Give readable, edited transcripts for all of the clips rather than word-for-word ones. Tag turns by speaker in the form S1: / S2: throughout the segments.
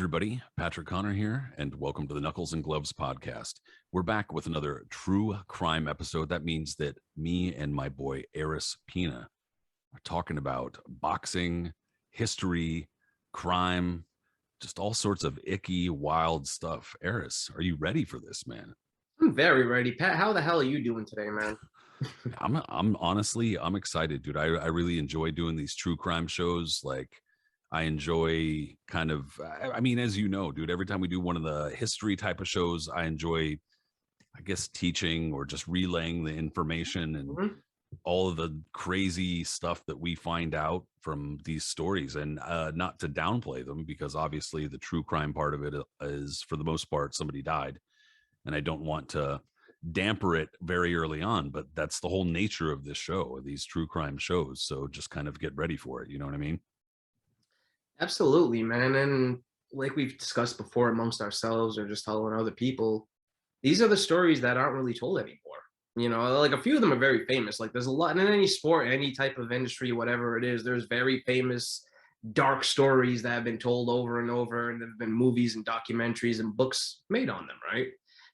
S1: everybody. Patrick Connor here, and welcome to the Knuckles and Gloves podcast. We're back with another true crime episode. That means that me and my boy Aris Pina are talking about boxing, history, crime, just all sorts of icky, wild stuff. Aris, are you ready for this, man?
S2: I'm very ready. Pat, how the hell are you doing today, man?
S1: I'm honestly, I'm excited, dude. I really enjoy doing these true crime shows. Like, I enjoy kind of, I mean, as you know, dude, every time we do one of the history type of shows, I enjoy, I guess, teaching or just relaying the information and all of the crazy stuff that we find out from these stories, and not to downplay them, because obviously the true crime part of it is, for the most part, somebody died, and I don't want to damper it very early on, but that's the whole nature of this show, these true crime shows. So just kind of get ready for it. You know what I mean?
S2: Absolutely, man. And like we've discussed before amongst ourselves or just telling other people, these are the stories that aren't really told anymore. You know, like a few of them are very famous. Like there's a lot in any sport, any type of industry, whatever it is, there's very famous dark stories that have been told over and over, and there have been movies and documentaries and books made on them, right?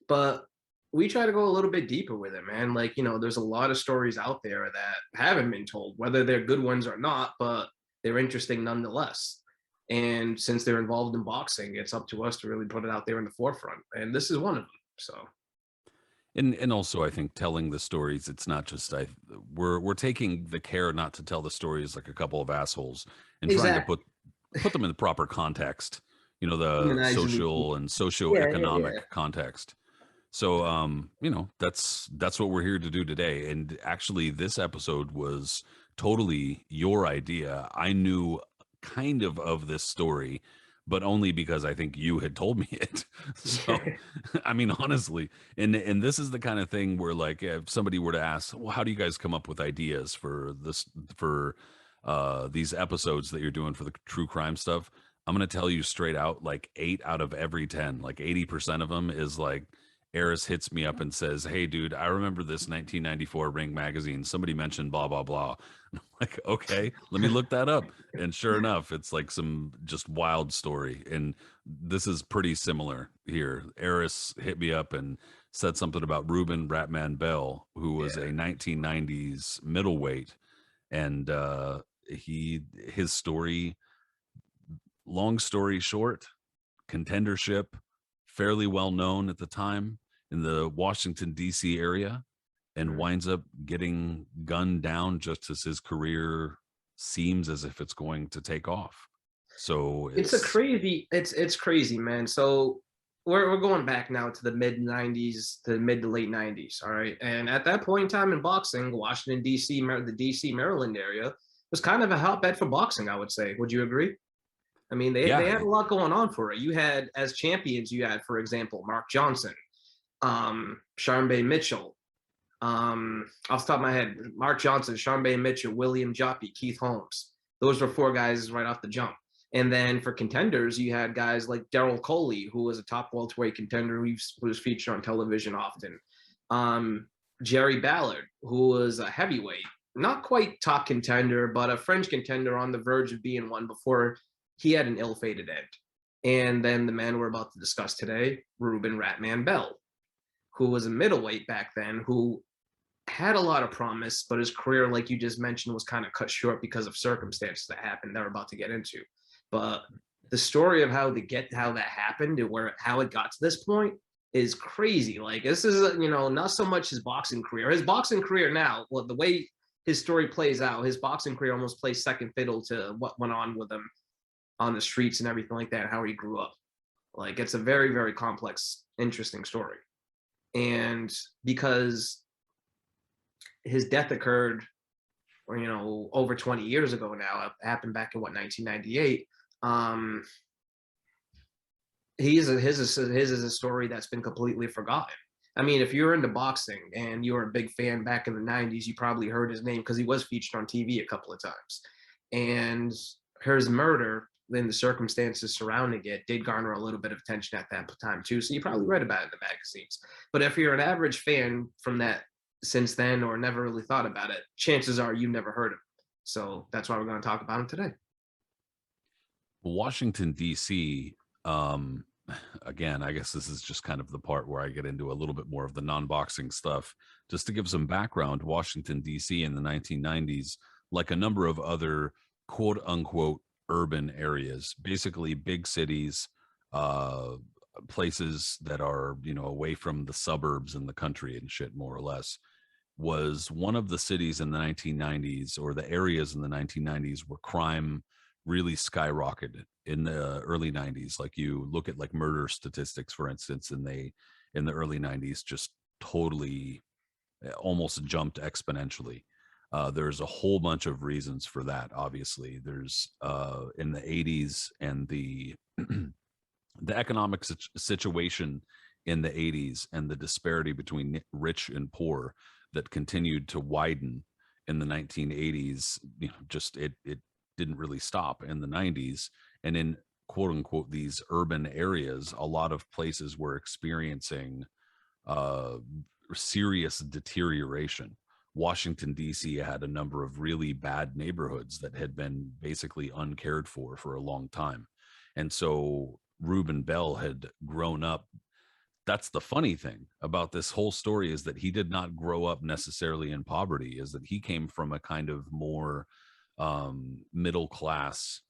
S2: But we try to go a little bit deeper with it, man. Like, you know, there's a lot of stories out there that haven't been told, whether they're good ones or not, but they're interesting nonetheless. And since they're involved in boxing, it's up to us to really put it out there in the forefront. And this is one of them. So,
S1: And also, I think telling the stories, it's not just we're taking the care not to tell the stories like a couple of assholes, and trying to
S2: exactly.
S1: put them in the proper context, you know, the
S2: Humanizing these
S1: social
S2: people.
S1: and
S2: Yeah,
S1: socioeconomic
S2: yeah,
S1: context. So you know, that's what we're here to do today. And actually, this episode was totally your idea. I knew kind of this story, but only because I think you had told me it. So,
S2: yeah.
S1: I mean, honestly, and this is the kind of thing where, like, if somebody were to ask, well, how do you guys come up with ideas for this, for these episodes that you're doing for the true crime stuff? I'm gonna tell you straight out, like 8 out of every 10, like 80% of them is like, Eris hits me up and says, "Hey, dude, I remember this 1994 Ring magazine. Somebody mentioned blah blah blah." And I'm like, "Okay, let me look that up." And sure enough, it's like some just wild story. And this is pretty similar here. Eris hit me up and said something about Reuben Ratman Bell, who was a 1990s middleweight, and his story. Long story short, contendership, fairly well known at the time in the Washington D.C. area, and winds up getting gunned down just as his career seems as if it's going to take off. So
S2: It's crazy, man. So we're going back now to the mid 90s, to the mid to late 90s. All right. And at that point in time in boxing, Washington, D.C., the D.C., Maryland area was kind of a hotbed for boxing, I would say. Would you agree? I mean, they
S1: yeah,
S2: had a lot going on for it. You had, as champions, you had, for example, Mark Johnson, Sharmba Mitchell. Off the top of my head, Mark Johnson, Sharmba Mitchell, William Joppy, Keith Holmes. Those were four guys right off the jump. And then for contenders, you had guys like Daryl Coley, who was a top welterweight contender who was featured on television often. Jerry Ballard, who was a heavyweight, not quite top contender, but a French contender on the verge of being one before he had an ill-fated end. And then the man we're about to discuss today, Reuben Ratman Bell, who was a middleweight back then, who had a lot of promise, but his career, like you just mentioned, was kind of cut short because of circumstances that happened that we're about to get into. But the story of how that happened and how it got to this point is crazy. Like, this is, you know, not so much his boxing career. His boxing career now, well, the way his story plays out, his boxing career almost plays second fiddle to what went on with him on the streets and everything like that, how he grew up. Like, it's a very, very complex, interesting story. And because his death occurred, or, you know, over 20 years ago now, it happened back in 1998. His is a story that's been completely forgotten. I mean, if you're into boxing and you were a big fan back in the 90s, you probably heard his name because he was featured on TV a couple of times. And his murder, then the circumstances surrounding it, did garner a little bit of attention at that time too. So you probably read about it in the magazines. But if you're an average fan from that since then, or never really thought about it, chances are you've never heard of him. So that's why we're going to talk about him today.
S1: Washington D.C. Um, again, I guess this is just kind of the part where I get into a little bit more of the non-boxing stuff. Just to give some background, Washington D.C. in the 1990s, like a number of other quote unquote urban areas, basically big cities, uh, places that are, you know, away from the suburbs and the country and shit, more or less, was one of the cities in the 1990s, or the areas in the 1990s where crime really skyrocketed in the early 90s. Like, you look at like murder statistics, for instance, and they in the early 90s just totally almost jumped exponentially. There's a whole bunch of reasons for that. Obviously, there's in the 80s, and the the economic situation in the 80s, and the disparity between rich and poor that continued to widen in the 1980s. You know, just it didn't really stop in the 90s. And in quote unquote these urban areas, a lot of places were experiencing uh serious deterioration. Washington D.C. had a number of really bad neighborhoods that had been basically uncared for a long time. And so Reuben Bell had grown up. That's the funny thing about this whole story, is that he did not grow up necessarily in poverty, is that he came from a kind of more middle class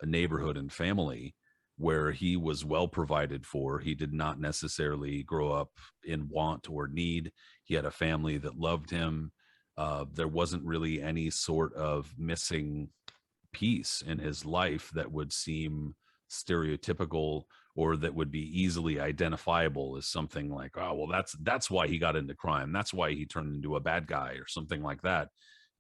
S1: neighborhood and family where he was well provided for. He did not necessarily grow up in want or need. He had a family that loved him. There wasn't really any sort of missing piece in his life that would seem stereotypical, or that would be easily identifiable as something like, oh well, that's why he got into crime, that's why he turned into a bad guy, or something like that.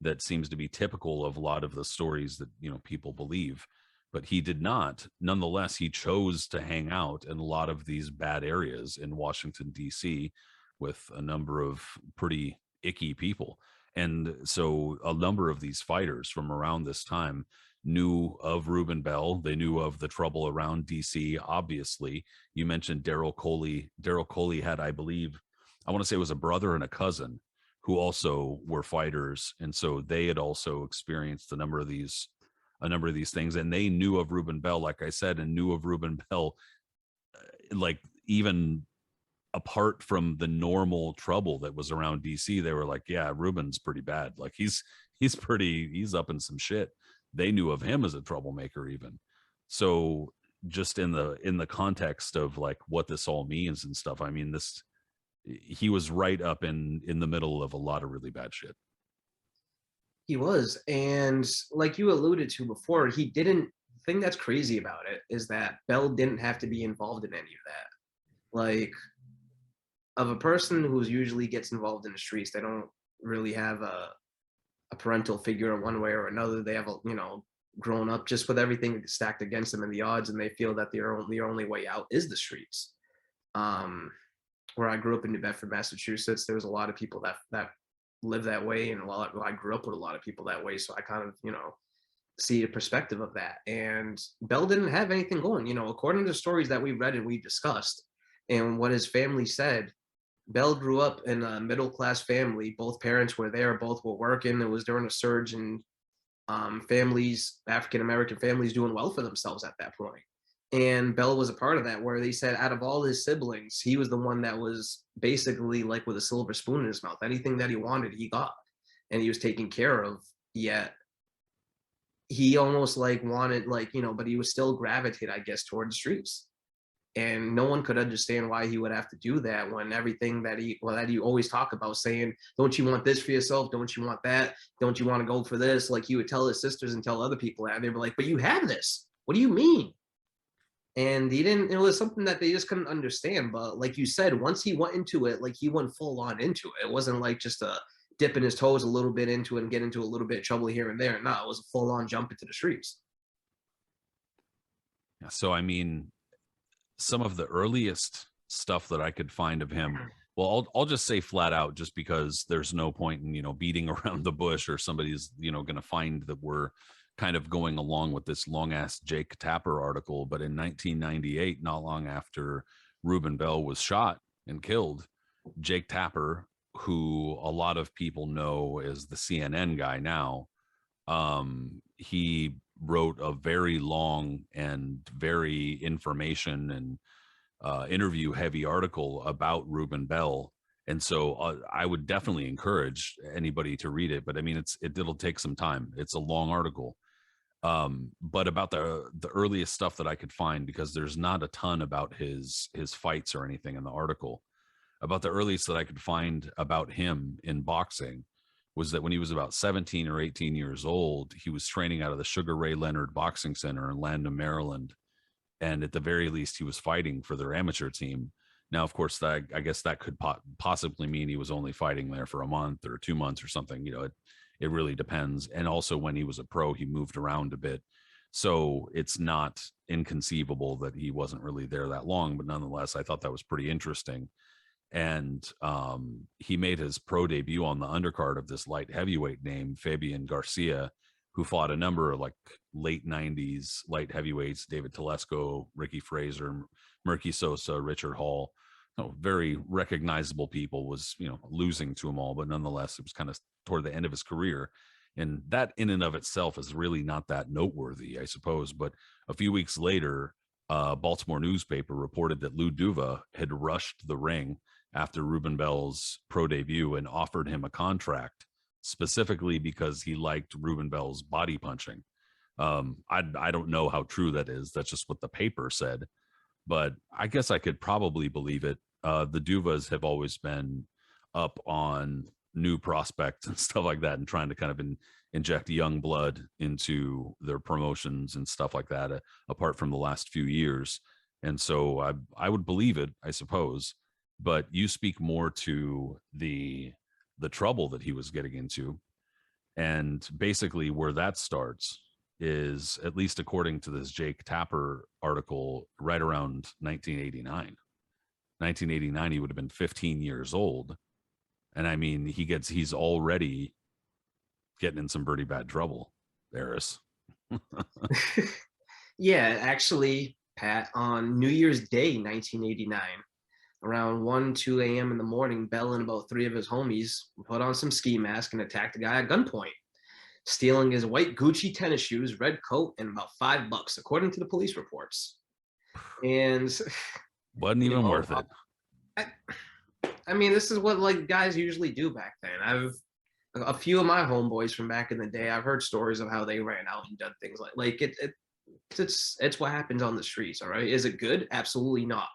S1: That seems to be typical of a lot of the stories that, you know, people believe. But he did not. Nonetheless, he chose to hang out in a lot of these bad areas in Washington D.C. with a number of pretty icky people. And so a number of these fighters from around this time knew of Reuben Bell. They knew of the trouble around DC. Obviously, you mentioned Daryl Coley. Daryl Coley had, I believe, I want to say it was a brother and a cousin who also were fighters, and so they had also experienced a number of these things, and they knew of Reuben Bell, like I said, and knew of Reuben Bell, like, even apart from the normal trouble that was around DC. They were like, yeah, Ruben's pretty bad. Like, he's up in some shit. They knew of him as a troublemaker even. So just in the context of like what this all means and stuff, I mean, this he was right up in the middle of a lot of really bad shit.
S2: He was. And like you alluded to before, he didn't. The thing that's crazy about it is that Bell didn't have to be involved in any of that. Like, of a person who's usually gets involved in the streets, they don't really have a parental figure in one way or another. They have a, you know, grown up just with everything stacked against them and the odds, and they feel that their only way out is the streets. Um, where I grew up in New Bedford, Massachusetts, there was a lot of people that live that way, and a lot. I grew up with a lot of people that way, so I kind of, you know, see a perspective of that. And Bell didn't have anything going, you know, according to the stories that we read and we discussed, and what his family said. Bell grew up in a middle class family. Both parents were there. Both were working. It was during a surge in families, African American families, doing well for themselves at that point. And Bell was a part of that, where they said out of all his siblings, he was the one that was basically like with a silver spoon in his mouth. Anything that he wanted, he got, and he was taken care of. Yet he almost like wanted, like, you know, but he was still gravitate, I guess, toward the streets. And no one could understand why he would have to do that, when everything that that he always talk about, saying, don't you want this for yourself, don't you want that, don't you want to go for this, like he would tell his sisters and tell other people that, and they were like, but you have this, what do you mean? And he didn't. It was something that they just couldn't understand. But like you said, once he went into it, like he went full on into it. It wasn't like just a dipping his toes a little bit into it and get into a little bit of trouble here and there. No, it was a full on jump into the streets.
S1: So I mean, some of the earliest stuff that I could find of him, well, I'll just say flat out, just because there's no point in, you know, beating around the bush, or somebody's, you know, going to find that we're kind of going along with this long ass Jake Tapper article. But in 1998, not long after Reuben Bell was shot and killed, Jake Tapper, who a lot of people know as the CNN guy now, he wrote a very long and very information and interview heavy article about Reuben Bell. And so I would definitely encourage anybody to read it. But I mean, it'll take some time. It's a long article. But about the earliest stuff that I could find, because there's not a ton about his fights or anything in the article, about the earliest that I could find about him in boxing was that when he was about 17 or 18 years old, he was training out of the Sugar Ray Leonard Boxing Center in Landon, Maryland. And at the very least, he was fighting for their amateur team. Now, of course, that I guess that could possibly mean he was only fighting there for a month or 2 months or something. It really depends. And also, when he was a pro, he moved around a bit, so it's not inconceivable that he wasn't really there that long. But nonetheless, I thought that was pretty interesting. And he made his pro debut on the undercard of this light heavyweight named Fabian Garcia, who fought a number of like late 90s light heavyweights: David Telesco, Ricky Fraser, Murky Sosa, Richard Hall. Very recognizable people. Was losing to them all, but nonetheless, it was kind of toward the end of his career. And that in and of itself is really not that noteworthy, I suppose. But a few weeks later, a Baltimore newspaper reported that Lou Duva had rushed the ring after Reuben Bell's pro debut and offered him a contract specifically because he liked Reuben Bell's body punching. I don't know how true that is. That's just what the paper said, but I guess I could probably believe it. The Duvas have always been up on new prospects and stuff like that, and trying to kind of inject young blood into their promotions and stuff like that, apart from the last few years. And so I would believe it, I suppose. But you speak more to the trouble that he was getting into, and basically where that starts is, at least according to this Jake Tapper article, right around 1989. 1989, he would have been 15 years old. And I mean, he's already getting in some pretty bad trouble, Aris.
S2: Yeah, actually, Pat, on New Year's Day, 1989, around 1, 2 a.m. in the morning, Bell and about 3 of his homies put on some ski mask and attacked the guy at gunpoint, stealing his white Gucci tennis shoes, red coat, and about $5, according to the police reports. And
S1: wasn't even worth it.
S2: I mean, this is what like guys usually do back then. A few of my homeboys from back in the day, I've heard stories of how they ran out and done things like it's what happens on the streets. All right, is it good? Absolutely not.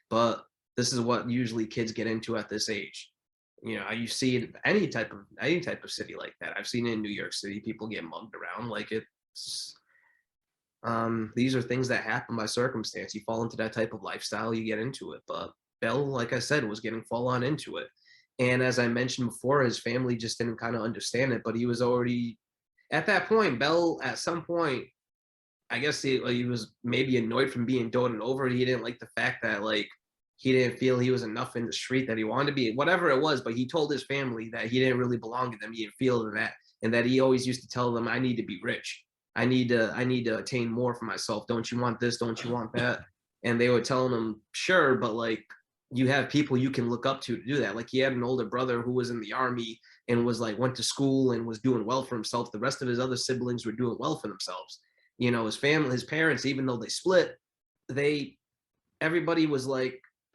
S2: But this is what usually kids get into at this age. You see it any type of city like that. I've seen it in New York City. People get mugged around. Like it's these are things that happen by circumstance. You fall into that type of lifestyle, you get into it. But Bell, like I said, was getting full on into it. And as I mentioned before, his family just didn't kind of understand it. But he was already at that point. Bell, at some point, I guess he was maybe annoyed from being doted over. He didn't like the fact that he didn't feel he was enough in the street, that he wanted to be, whatever it was. But he told his family that he didn't really belong to them. He didn't feel that, and that he always used to tell them, "I need to be rich. I need to attain more for myself. Don't you want this? Don't you want that?" And they were telling him, "Sure, but you have people you can look up to do that." Like, he had an older brother who was in the army and was went to school and was doing well for himself. The rest of his other siblings were doing well for themselves. His family, his parents, even though they split, everybody was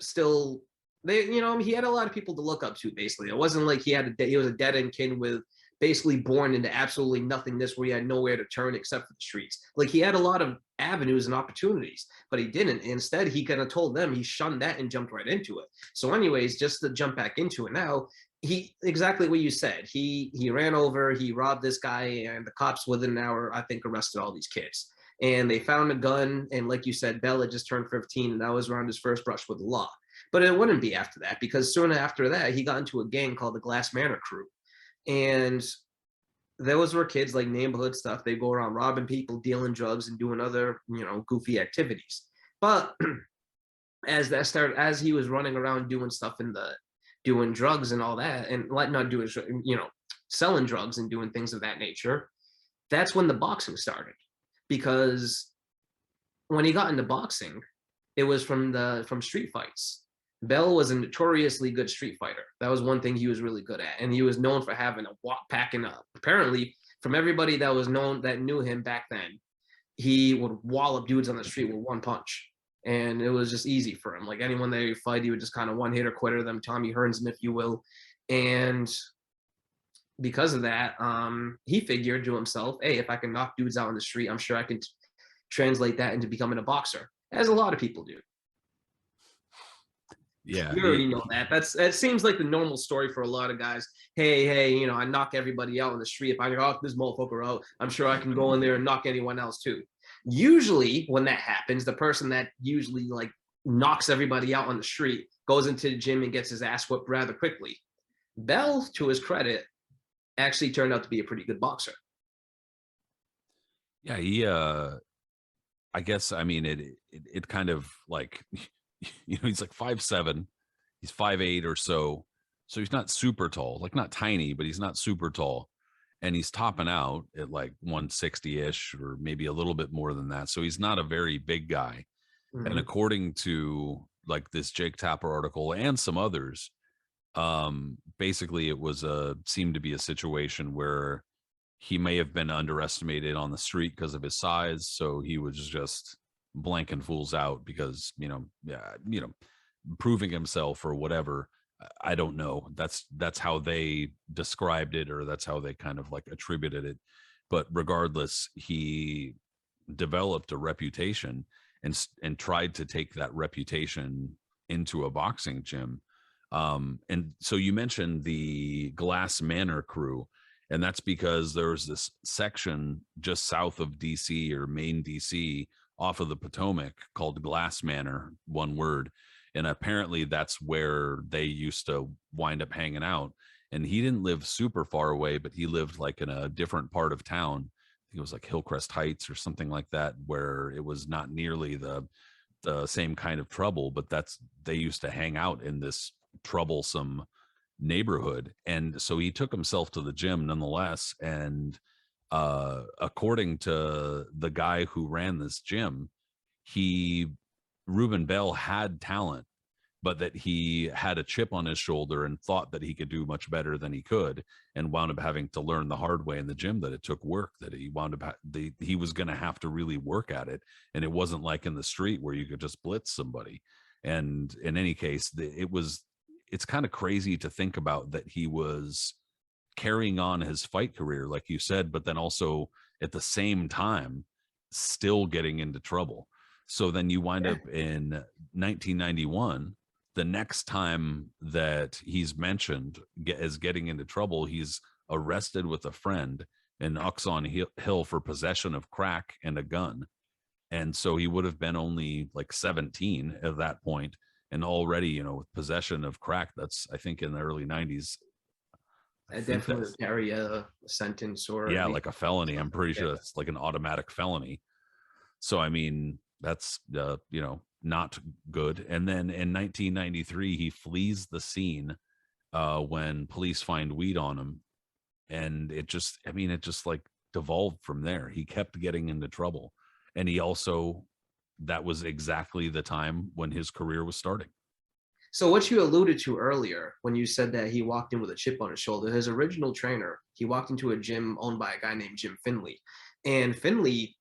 S2: still, he had a lot of people to look up to. Basically, it wasn't like he was a dead end kid with basically born into absolutely nothingness, where he had nowhere to turn except for the streets. He had a lot of avenues and opportunities, but he didn't. Instead, he kind of told them, he shunned that and jumped right into it. So anyways, just to jump back into it now, exactly what you said. He ran over, he robbed this guy, and the cops within an hour, I think, arrested all these kids. And they found a gun, and like you said, Bell had just turned 15, and that was around his first brush with the law. But it wouldn't be after that, because soon after that, he got into a gang called the Glass Manor Crew. And those were kids, neighborhood stuff. They go around robbing people, dealing drugs, and doing other, goofy activities. But as he was running around doing stuff doing drugs and all that, and not doing, selling drugs and doing things of that nature, that's when the boxing started. Because when he got into boxing, it was from street fights. Bell was a notoriously good street fighter. That was one thing he was really good at, and he was known for having a packing up. Apparently, from everybody that knew him back then, he would wallop dudes on the street with one punch. And it was just easy for him. Like anyone they fight, he would just kind of one hitter quitter them, Tommy Hearns them, if you will. And because of that, he figured to himself, hey, if I can knock dudes out on the street, I'm sure I can translate that into becoming a boxer, as a lot of people do.
S1: Yeah,
S2: You already know that. That seems like the normal story for a lot of guys. Hey, you know, I knock everybody out on the street. If I knock this motherfucker out, I'm sure I can go in there and knock anyone else too. Usually, when that happens, the person that usually like knocks everybody out on the street goes into the gym and gets his ass whipped rather quickly. Bell, to his credit, actually turned out to be a pretty good boxer.
S1: yeah, he I guess, I mean, it kind of like, he's like 5'7", he's 5'8" or so. So he's not super tall, like not tiny, but he's not super tall. And he's topping out at like 160-ish or maybe a little bit more than that. So he's not a very big guy. And
S2: Mm-hmm.
S1: according to like this Jake Tapper article and some others, basically it was seemed to be a situation where he may have been underestimated on the street because of his size, so he was just blanking fools out because proving himself or whatever. I don't know. That's how they described it, or that's how they kind of like attributed it. But regardless, he developed a reputation and tried to take that reputation into a boxing gym. And so you mentioned the Glass Manor crew, and that's because there was this section just south of DC or main DC off of the Potomac called Glass Manor, one word. And apparently that's where they used to wind up hanging out. And he didn't live super far away, but he lived like in a different part of town. I think it was like Hillcrest Heights or something like that, where it was not nearly the same kind of trouble, but they used to hang out in this troublesome neighborhood. And so he took himself to the gym nonetheless. And according to the guy who ran this gym, Reuben Bell had talent, but that he had a chip on his shoulder and thought that he could do much better than he could, and wound up having to learn the hard way in the gym that it took work, that he wound up he was going to have to really work at it. And it wasn't like in the street where you could just blitz somebody. And in any case, it's kind of crazy to think about that he was carrying on his fight career, like you said, but then also at the same time still getting into trouble. So then you wind up in 1991, the next time that he's mentioned as getting into trouble, he's arrested with a friend in Oxon Hill for possession of crack and a gun. And so he would have been only like 17 at that point, and already, with possession of crack, that's, I think, in the early 90s. I
S2: I
S1: think
S2: definitely
S1: that's,
S2: would carry a sentence or
S1: yeah,
S2: maybe
S1: like a felony. I'm pretty
S2: yeah.
S1: sure that's like an automatic felony. So I mean, that's not good. And then in 1993, he flees the scene when police find weed on him, and it just like devolved from there. He kept getting into trouble, and he also, that was exactly the time when his career was starting.
S2: So what you alluded to earlier when you said that he walked in with a chip on his shoulder, his original trainer, he walked into a gym owned by a guy named Jim Finley. And Finley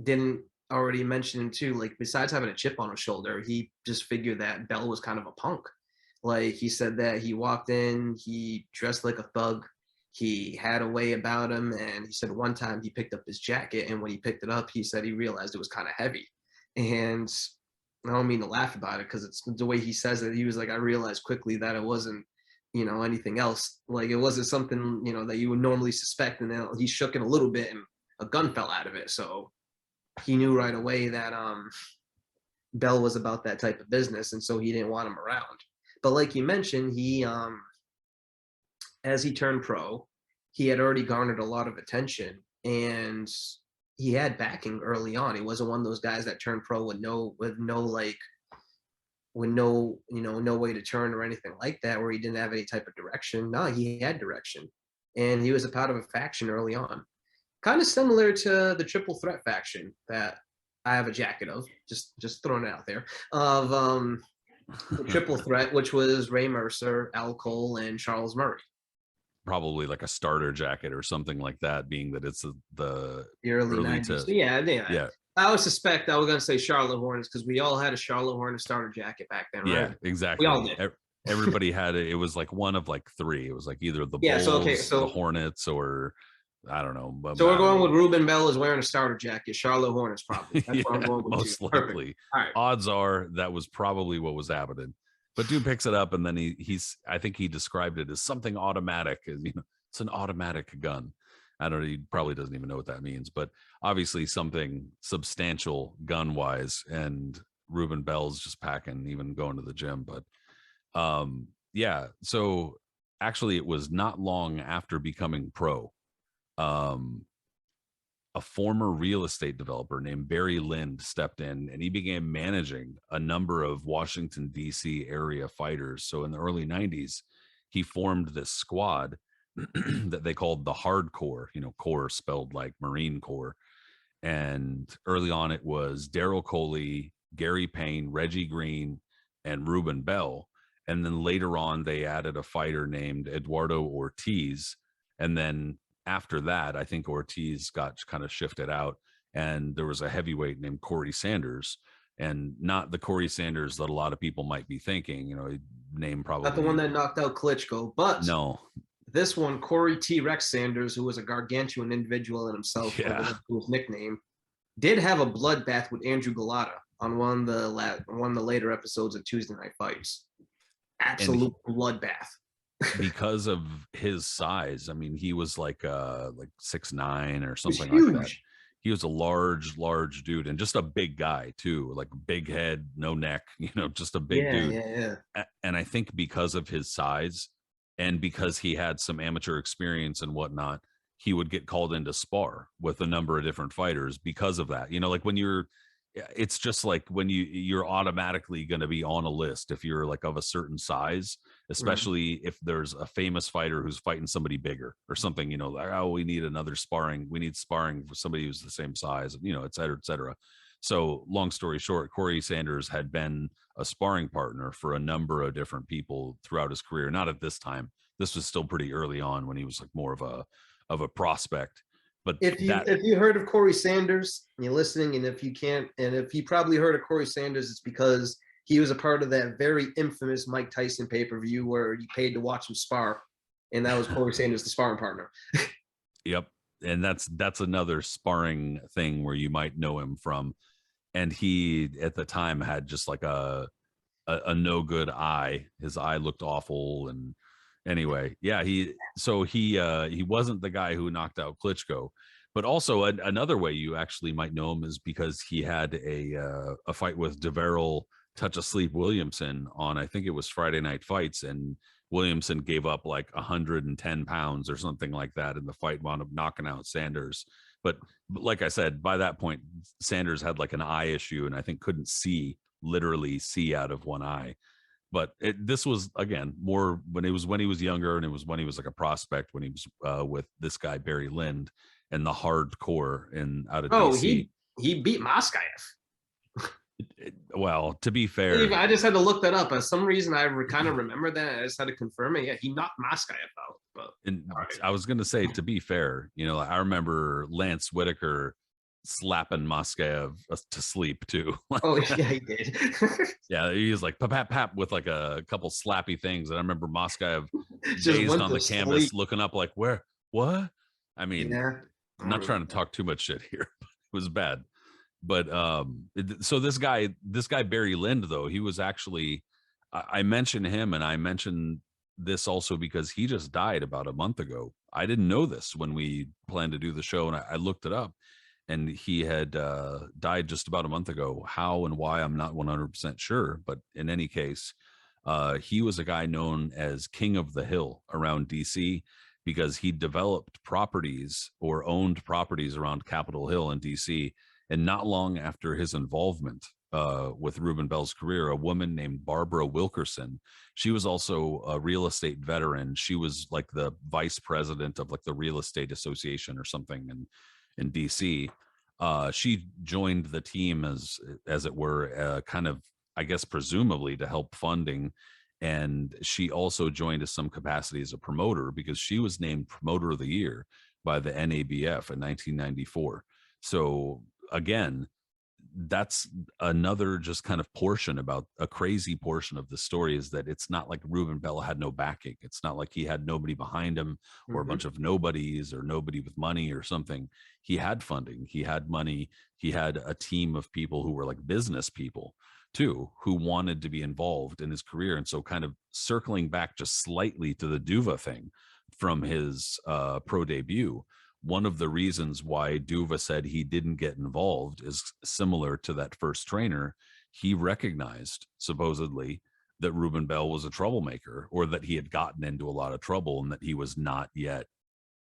S2: didn't already mention him too, like besides having a chip on his shoulder, he just figured that Bell was kind of a punk. Like he said that he walked in, he dressed like a thug, he had a way about him, and he said one time he picked up his jacket, and when he picked it up, he said he realized it was kind of heavy. And I don't mean to laugh about it because it's the way he says it. He was like, I realized quickly that it wasn't, anything else. Like it wasn't something, that you would normally suspect. And then he shook it a little bit and a gun fell out of it. So he knew right away that Bell was about that type of business. And so he didn't want him around. But like you mentioned, he as he turned pro, he had already garnered a lot of attention, and he had backing early on. He wasn't one of those guys that turned pro with no no way to turn or anything like that, where he didn't have any type of direction. No, he had direction, and he was a part of a faction early on, kind of similar to the Triple Threat faction that I have a jacket of. Just throwing it out there, of the Triple Threat, which was Ray Mercer, Al Cole, and Charles Murray.
S1: probably like a starter jacket or something like that, being that it's
S2: the early
S1: early
S2: 90s.
S1: to
S2: So yeah.
S1: yeah.
S2: I would suspect I was going to say Charlotte Hornets because we all had a Charlotte Hornets starter jacket back then, right?
S1: Yeah,
S2: We all
S1: exactly.
S2: did.
S1: Everybody had it. It was like one of like three. It was like either the
S2: Yeah. So okay.
S1: Bulls, the Hornets, or I don't know.
S2: So we're
S1: I don't
S2: going with
S1: know.
S2: Reuben Bell is wearing a starter jacket. Charlotte Hornets probably. That's what I'm
S1: Yeah,
S2: going with too.
S1: most
S2: Perfect.
S1: likely.
S2: All right.
S1: Odds are that was probably what was happening. But dude picks it up and then he's I think he described it as something automatic. You know, it's an automatic gun. I don't know. He probably doesn't even know what that means, but obviously something substantial gun wise. And Reuben Bell's just packing, even going to the gym. But yeah, so actually it was not long after becoming pro. Um, a former real estate developer named Barry Lind stepped in and he began managing a number of Washington, D.C. area fighters. So in the early 90s, he formed this squad that they called the Hardcore, you know, core spelled like Marine Corps. And early on, it was Daryl Coley, Gary Payne, Reggie Green, and Reuben Bell. And then later on, they added a fighter named Eduardo Ortiz. And then after that, I think Ortiz got kind of shifted out. And there was a heavyweight named Corey Sanders, and not the Corey Sanders that a lot of people might be thinking, you know, name
S2: Not the one
S1: probably
S2: that knocked out Klitschko, but
S1: no.
S2: this one, Corey T. Rex Sanders, who was a gargantuan individual in himself,
S1: Yeah.
S2: his nickname, did have a bloodbath with Andrew Galata on one of the later episodes of Tuesday Night Fights.
S1: And
S2: Absolute bloodbath.
S1: because of his size, I mean, he was like 6'9" or
S2: It was
S1: something like that.
S2: huge.
S1: He was a large dude and just a big guy too, like big head, no neck, you know, just a big
S2: Yeah,
S1: dude.
S2: yeah.
S1: And I think because of his size and because he had some amateur experience and whatnot, he would get called in to spar with a number of different fighters because of that. You know, like when it's just like when you're automatically going to be on a list if you're like of a certain size,
S2: Mhm.
S1: especially if there's a famous fighter who's fighting somebody bigger or something, you know, like, oh, we need sparring for somebody who's the same size, you know, et cetera, et cetera. So long story short, Corey Sanders had been a sparring partner for a number of different people throughout his career. Not at this time. This was still pretty early on when he was like more of a prospect. But that
S2: If you heard of Corey Sanders, and you're listening, and if you can't, and if you probably heard of Corey Sanders, it's because he was a part of that very infamous Mike Tyson pay-per-view where you paid to watch him spar, and that was Corey Sanders, the sparring partner.
S1: Yep. And that's another sparring thing where you might know him from. And he at the time had just like a no good eye. His eye looked awful. And anyway, yeah, he wasn't the guy who knocked out Klitschko. But also another way you actually might know him is because he had a fight with Deverell Touch of Sleep Williamson on, I think it was Friday Night Fights, and Williamson gave up like 110 pounds or something like that in the fight, wound up knocking out Sanders. But like I said, by that point, Sanders had like an eye issue and I think couldn't literally see out of one eye. But this was again more when he was younger, and it was when he was like a prospect when he was with this guy Barry Lind and the hardcore in out of
S2: Oh,
S1: DC.
S2: he beat Moskayev.
S1: Well, to be fair,
S2: I just had to look that up. For some reason, I kind of remember that. I just had to confirm it. Yeah, he knocked Moskayev out. But
S1: and
S2: right.
S1: I was going to say, to be fair, you know, I remember Lance Whitaker slapping Moskayev to sleep too.
S2: Oh yeah, he did.
S1: Yeah, he was like pap pap pap with like a couple slappy things, and I remember Moskayev
S2: Just
S1: dazed
S2: went
S1: on
S2: to
S1: the canvas,
S2: sleep.
S1: looking up like, where, what? I mean,
S2: Yeah.
S1: I'm not trying to talk too much shit here. But it was bad. But so this guy Barry Lind, though, he was actually, I mentioned him, and I mentioned this also because he just died about a month ago. I didn't know this when we planned to do the show, and I looked it up, and he had died just about a month ago. How and why, I'm not 100% sure, but in any case, he was a guy known as King of the Hill around DC because he developed properties or owned properties around Capitol Hill in DC. And not long after his involvement with Reuben Bell's career, a woman named Barbara Wilkerson, she was also a real estate veteran. She was like the vice president of like the real estate association or something in DC. She joined the team as it were, kind of, I guess, presumably to help funding And she also joined us some capacity as a promoter because she was named Promoter of the Year by the NABF in 1994. So again, that's another just kind of portion about a crazy portion of the story, is that it's not like Reuben Bell had no backing. It's not like he had nobody behind him or a
S2: Mhm.
S1: bunch of nobodies or nobody with money or something. He had funding, he had money, he had a team of people who were like business people too, who wanted to be involved in his career. And so kind of circling back just slightly to the Duva thing from his pro debut, one of the reasons why Duva said he didn't get involved is similar to that first trainer. He recognized, supposedly, that Reuben Bell was a troublemaker, or that he had gotten into a lot of trouble and that he was not yet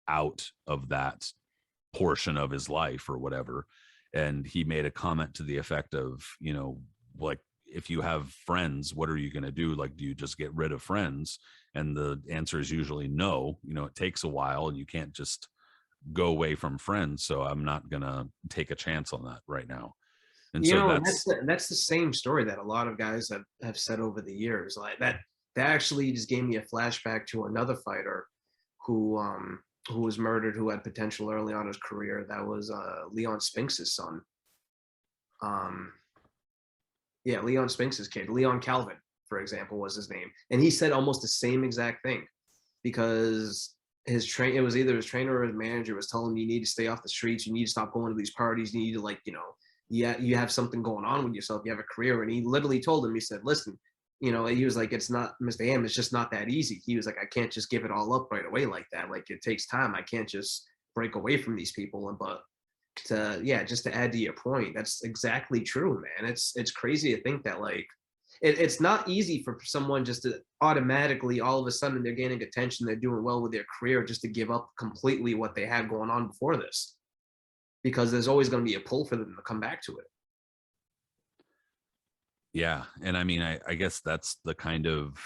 S1: out of that portion of his life or whatever. And he made a comment to the effect of, like, if you have friends, what are you going to do? Like, do you just get rid of friends? And the answer is usually no. It takes a while and you can't just go away from friends, so I'm not gonna take a chance on that right now. And so
S2: That's
S1: that's
S2: that's the same story that a lot of guys have said over the years. Like that actually just gave me a flashback to another fighter who was murdered, who had potential early on in his career. That was Leon Spinks's son. Um, yeah, Leon Spinks's kid, Leon Calvin, for example, was his name, and he said almost the same exact thing, because it was either his trainer or his manager was telling him, you need to stay off the streets, you need to stop going to these parties, you need to, like, yeah, you have something going on with yourself, you have a career. And he literally told him, he said, listen, he was like, it's not, Mr. Am, it's just not that easy. He was like, I can't just give it all up right away like that. Like, it takes time. I can't just break away from these people. But just to add to your point, that's exactly true, man. It's crazy to think that, like, it's not easy for someone just to automatically, all of a sudden, they're gaining attention, they're doing well with their career, just to give up completely what they had going on before this, because there's always going to be a pull for them to come back to it.
S1: Yeah. And I mean, I guess that's the kind of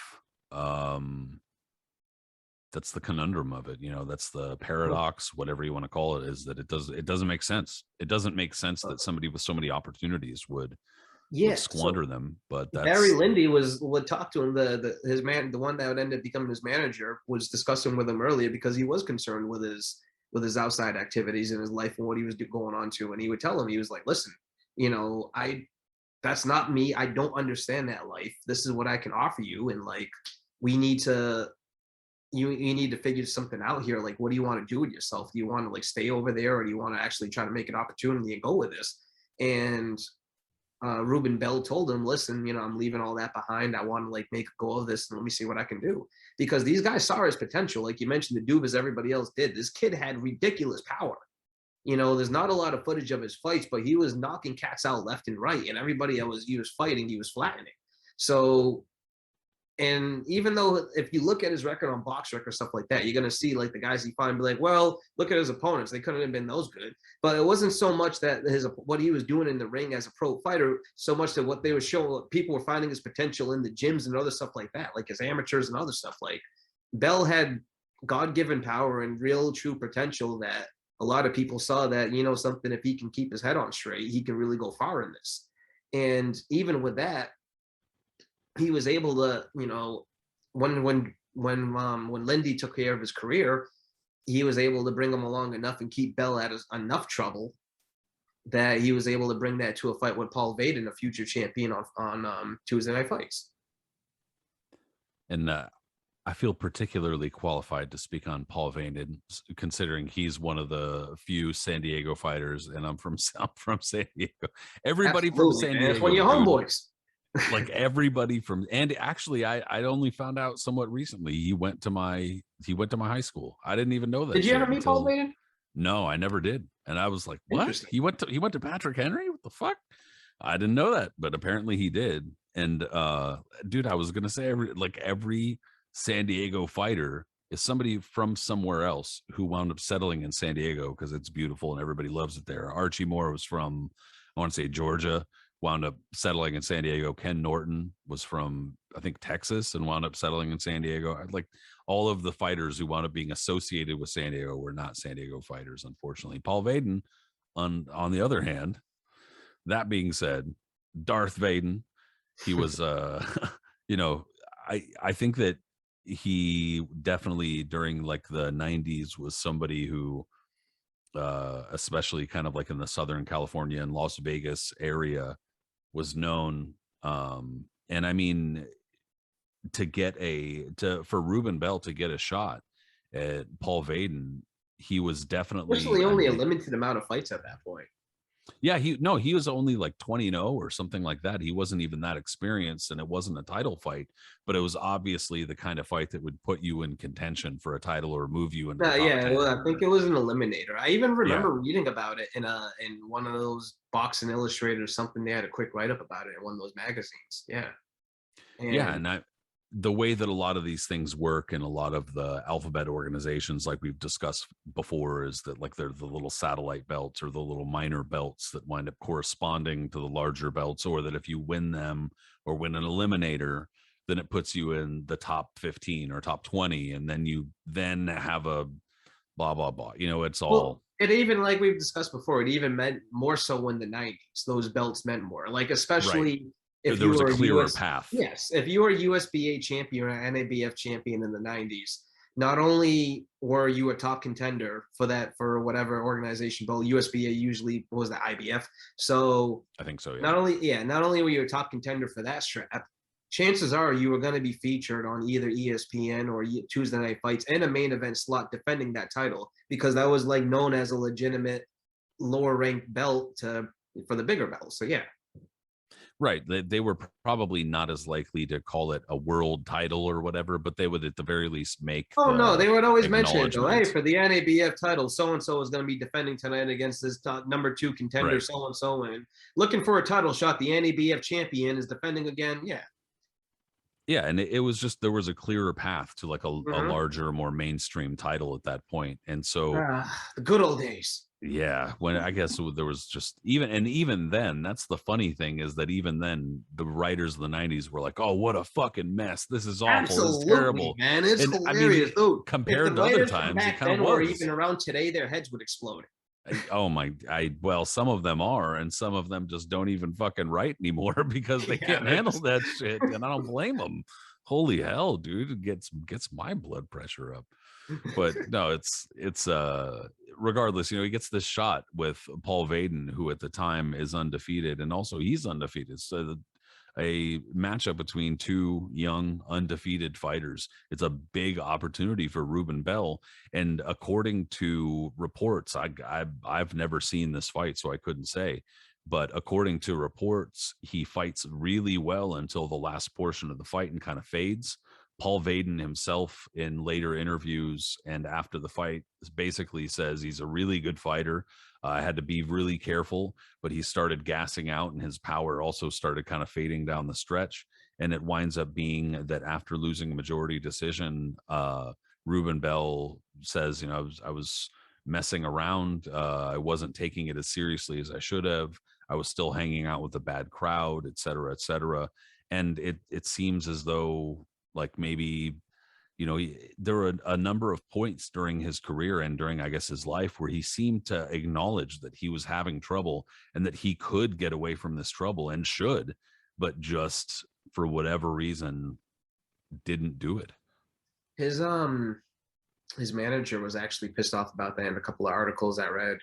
S1: that's the conundrum of it. That's the paradox, whatever you want to call it, is that it doesn't make sense. It doesn't make sense that somebody with so many opportunities would
S2: Yeah,
S1: squander
S2: so
S1: them. But
S2: Barry
S1: that's
S2: Lindy would talk to him. His man, the one that would end up becoming his manager, was discussing with him earlier, because he was concerned with his outside activities in his life and what he was going on to. And he would tell him, he was like, listen, I that's not me. I don't understand that life. This is what I can offer you, and, like, we need to you need to figure something out here. Like, what do you want to do with yourself? Do you want to, like, stay over there, or do you want to actually try to make an opportunity and go with this? And Reuben Bell told him, listen, I'm leaving all that behind. I want to, like, make a go of this, and let me see what I can do. Because these guys saw his potential. Like you mentioned, the Duvas, everybody else did. This kid had ridiculous power. There's not a lot of footage of his fights, but he was knocking cats out left and right. And everybody that he was fighting, he was flattening. So, and even though, if you look at his record on BoxRec or stuff like that, you're going to see, like, the guys he fought and be like, well, look at his opponents. They couldn't have been those good. But it wasn't so much that what he was doing in the ring as a pro fighter, so much that what they were showing, people were finding his potential in the gyms and other stuff like that, like his amateurs and other stuff. Like, Bell had God-given power and real true potential that a lot of people saw that, something, if he can keep his head on straight, he can really go far in this. And even with that, he was able to, when Lindy took care of his career, he was able to bring him along enough and keep Bell at enough trouble that he was able to bring that to a fight with Paul Vaden, a future champion, on Tuesday Night Fights.
S1: And I feel particularly qualified to speak on Paul Vaden, considering he's one of the few San Diego fighters, and I'm from San Diego. Everybody from
S2: Absolutely,
S1: San
S2: man.
S1: Diego,
S2: It's one of your
S1: dude,
S2: homeboys.
S1: like everybody from, and actually I only found out somewhat recently he went to my high school. I didn't even know that
S2: Did you
S1: shit
S2: ever meet Paul
S1: until,
S2: Vaden?
S1: no, I never did. And I was like, what?
S2: Interesting.
S1: He went to Patrick Henry? What the fuck? I didn't know that, but apparently he did. And dude, I was gonna say every San Diego fighter is somebody from somewhere else who wound up settling in San Diego because it's beautiful and everybody loves it there. Archie Moore was from, I want to say, Georgia, wound up settling in San Diego. Ken Norton was from, I think, Texas, and wound up settling in San Diego. Like, all of the fighters who wound up being associated with San Diego were not San Diego fighters, unfortunately. Paul Vaden, on the other hand, that being said, Darth Vaden, he was you know, I think that he definitely during like the 90s was somebody who especially kind of like in the Southern California and Las Vegas area was known. And I mean, for Reuben Bell to get a shot at Paul Vaden, he was definitely
S2: Personally,
S1: I
S2: only a
S1: mean,
S2: limited amount of fights at that point.
S1: yeah, he was only like 20-0 or something like that. He wasn't even that experienced, and it wasn't a title fight, but it was obviously the kind of fight that would put you in contention for a title or move you into the
S2: No,
S1: top
S2: yeah,
S1: 10.
S2: well, I think it was an eliminator. I even
S1: Yeah.
S2: remember reading about it in one of those Boxing Illustrated or something. They had a quick write up about it in one of those magazines. Yeah,
S1: Yeah,
S2: and
S1: and the way that a lot of these things work in a lot of the alphabet organizations, like we've discussed before, is that like they're the little satellite belts or the little minor belts that wind up corresponding to the larger belts, or that if you win them or win an eliminator, then it puts you in the top 15 or top 20, and then you then have a blah blah blah. It's
S2: well,
S1: all
S2: it even like we've discussed before. It even meant more so in the '90s. Those belts meant more. Like
S1: right.
S2: especially if
S1: There
S2: you
S1: was a
S2: were a
S1: clearer
S2: US,
S1: path.
S2: yes, if you were a USBA champion or NABF champion in the '90s, not only were you a top contender for that for whatever organization, but USBA usually was the IBF. So
S1: I think so. Yeah.
S2: not only were you a top contender for that strap, chances are you were going to be featured on either ESPN or Tuesday Night Fights in a main event slot defending that title because that was like known as a legitimate lower ranked belt for the bigger belt. So yeah.
S1: Right. They were probably not as likely to call it a world title or whatever, but they would at the very least make
S2: Oh no,
S1: the
S2: they would always mention it though. Hey,
S1: acknowledgement.
S2: for the NABF title, so and so is going to be defending tonight against this number 2 contender,
S1: Right.
S2: so and so, and looking for a title shot. The NABF champion is defending again. Yeah.
S1: Yeah. And it was just, there was a clearer path to like a
S2: Mm-hmm.
S1: larger, more mainstream title at that point. And so,
S2: The good old days.
S1: yeah, when I guess there was just even then, that's the funny thing is that even then, the writers of the 90s were like, oh, what a fucking mess. This is awful. This is
S2: Absolutely,
S1: terrible.
S2: man. It's
S1: And I mean,
S2: hilarious. Dude, if the
S1: compared to other
S2: writers from
S1: times, it
S2: back
S1: kind of
S2: then were
S1: was.
S2: even around today, their heads would explode.
S1: Oh my, well, some of them are, and some of them just don't even fucking write anymore because they
S2: Yeah,
S1: can't
S2: they're
S1: handle
S2: just
S1: that shit, and I don't blame them. Holy hell, dude, it gets my blood pressure up. But no, it's regardless, he gets this shot with Paul Vaden, who at the time is undefeated, and also he's undefeated. So a matchup between two young undefeated fighters. It's a big opportunity for Reuben Bell, and according to reports, I've never seen this fight, so I couldn't say. But according to reports, he fights really well until the last portion of the fight and kind of fades. Paul Vaden himself, in later interviews and after the fight, basically says he's a really good fighter. I had to be really careful, but he started gassing out and his power also started kind of fading down the stretch. And it winds up being that after losing a majority decision, Reuben Bell says, I was messing around. I wasn't taking it as seriously as I should have. I was still hanging out with a bad crowd, et cetera, et cetera. And it seems as though like maybe there were a number of points during his career and during, I guess, his life where he seemed to acknowledge that he was having trouble and that he could get away from this trouble and should, but just for whatever reason didn't do it.
S2: his his manager was actually pissed off about that in a couple of articles I read.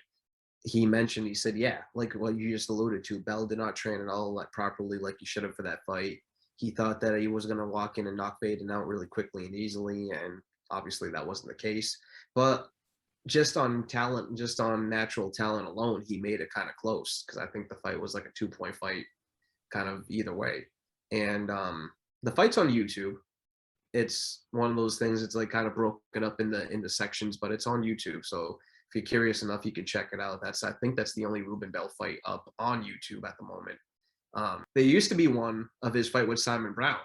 S2: He said, yeah, like what you just alluded to, Bell did not train at all like properly like he should have for that fight. He thought that he was going to walk in and knock Vaden out really quickly and easily, and obviously that wasn't the case. But just on talent, just on natural talent alone, he made it kind of close because I think the fight was like a 2 point fight, kind of either way. And the fight's on YouTube. It's one of those things. It's like kind of broken up in the sections, but it's on YouTube. So if you're curious enough, you can check it out. I think that's the only Reuben Bell fight up on YouTube at the moment. There used to be one of his fight with Simon Brown,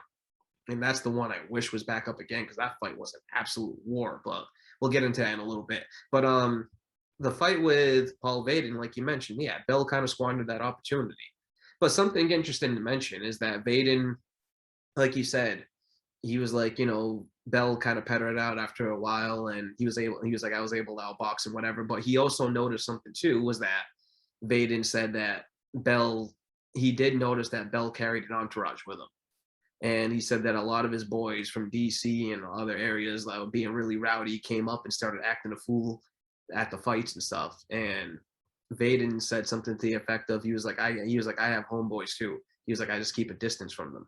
S2: and that's the one I wish was back up again because that fight was an absolute war. But we'll get into that in a little bit. But the fight with Paul Vaden, like you mentioned, yeah, Bell kind of squandered that opportunity. But something interesting to mention is that Vaden, like you said, he was like, Bell kind of pettered out after a while, and he was like, I was able to outbox and whatever. But he also noticed something too, was that Vaden said that Bell, he did notice that Bell carried an entourage with him. And he said that a lot of his boys from DC and other areas that were being really rowdy came up and started acting a fool at the fights and stuff. And Vaden said something to the effect of he was like, I have homeboys too. He was like, I just keep a distance from them.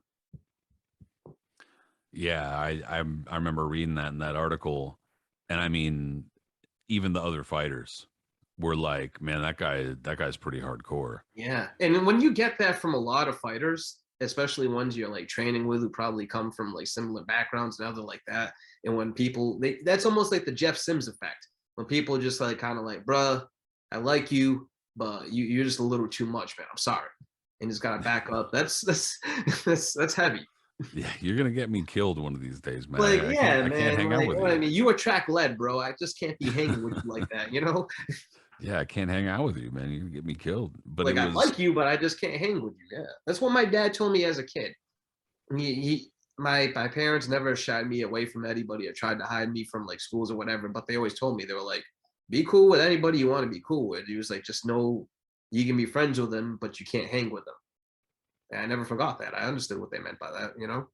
S1: Yeah, I remember reading that in that article, and I mean, even the other fighters were like, "Man, that guy's pretty hardcore."
S2: Yeah. And when you get that from a lot of fighters, especially ones you're like training with who probably come from like similar backgrounds and other like that. And when people that's almost like the Jeff Sims effect. When people just like kind of like, bruh, I like you, but you're just a little too much, man. I'm sorry. And just gotta back up. That's heavy.
S1: Yeah, you're gonna get me killed one of these days, man.
S2: Like,
S1: I can't
S2: yeah,
S1: I can't
S2: man.
S1: hang out
S2: Like,
S1: with
S2: I
S1: you.
S2: mean, you attract lead, bro. I just can't be hanging with you like that, you know?
S1: Yeah, I can't hang out with you, man. You're gonna get me killed. But it
S2: Like, I
S1: was
S2: like you, but I just can't hang with you. Yeah. That's what my dad told me as a kid. My parents never shied me away from anybody or tried to hide me from like schools or whatever, but they always told me, they were like, be cool with anybody you want to be cool with. He was like, just know you can be friends with them, but you can't hang with them. And I never forgot that. I understood what they meant by that, you know?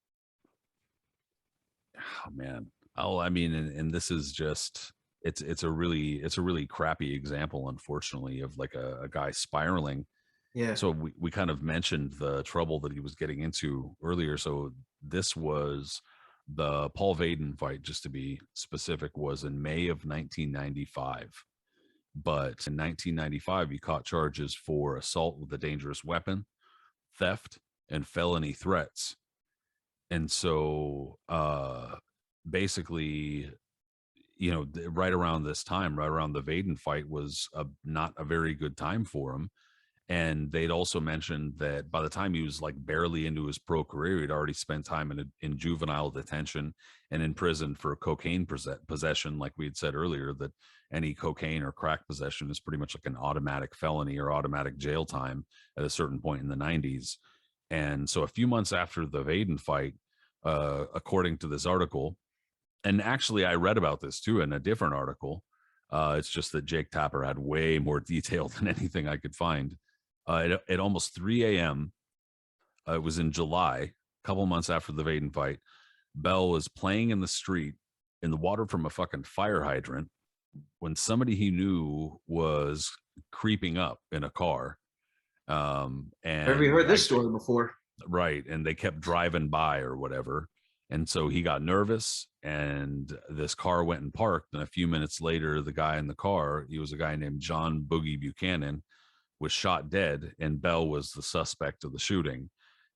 S1: oh man. Oh, I mean, and this is just it's a really crappy example, unfortunately, of like a guy spiraling.
S2: Yeah.
S1: So we kind of mentioned the trouble that he was getting into earlier. So this was the Paul Vaden fight, just to be specific, was in May of 1995. But in 1995, he caught charges for assault with a dangerous weapon, theft, and felony threats. And so basically, right around this time, right around the Vaden fight, was not a very good time for him. And they'd also mentioned that by the time he was like barely into his pro career, he'd already spent time in juvenile detention and in prison for cocaine possession. Like we had said earlier, that any cocaine or crack possession is pretty much like an automatic felony or automatic jail time at a certain point in the 90s. And so a few months after the Vaden fight, according to this article, and actually I read about this too in a different article. It's just that Jake Tapper had way more detail than anything I could find. At almost 3 a.m., it was in July, a couple months after the Vaden fight, Bell was playing in the street in the water from a fucking fire hydrant when somebody he knew was creeping up in a car.
S2: Have you
S1: And
S2: heard this story before?
S1: right, and they kept driving by or whatever. And so he got nervous and this car went and parked. And a few minutes later, the guy in the car, he was a guy named John Boogie Buchanan, was shot dead, and Bell was the suspect of the shooting.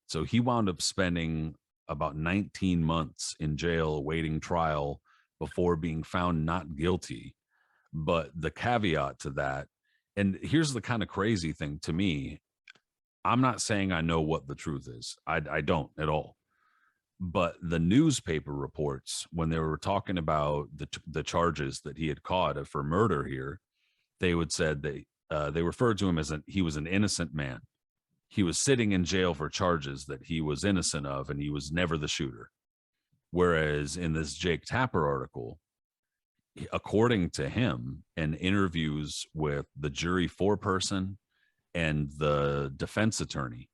S1: So he wound up spending about 19 months in jail awaiting trial before being found not guilty. But the caveat to that, and here's the kind of crazy thing to me, I'm not saying I know what the truth is. I don't at all. But the newspaper reports, when they were talking about the charges that he had caught for murder here, they would said they referred to him as he was an innocent man. He was sitting in jail for charges that he was innocent of, and he was never the shooter. Whereas in this Jake Tapper article, according to him, in interviews with the jury foreperson and the defense attorney,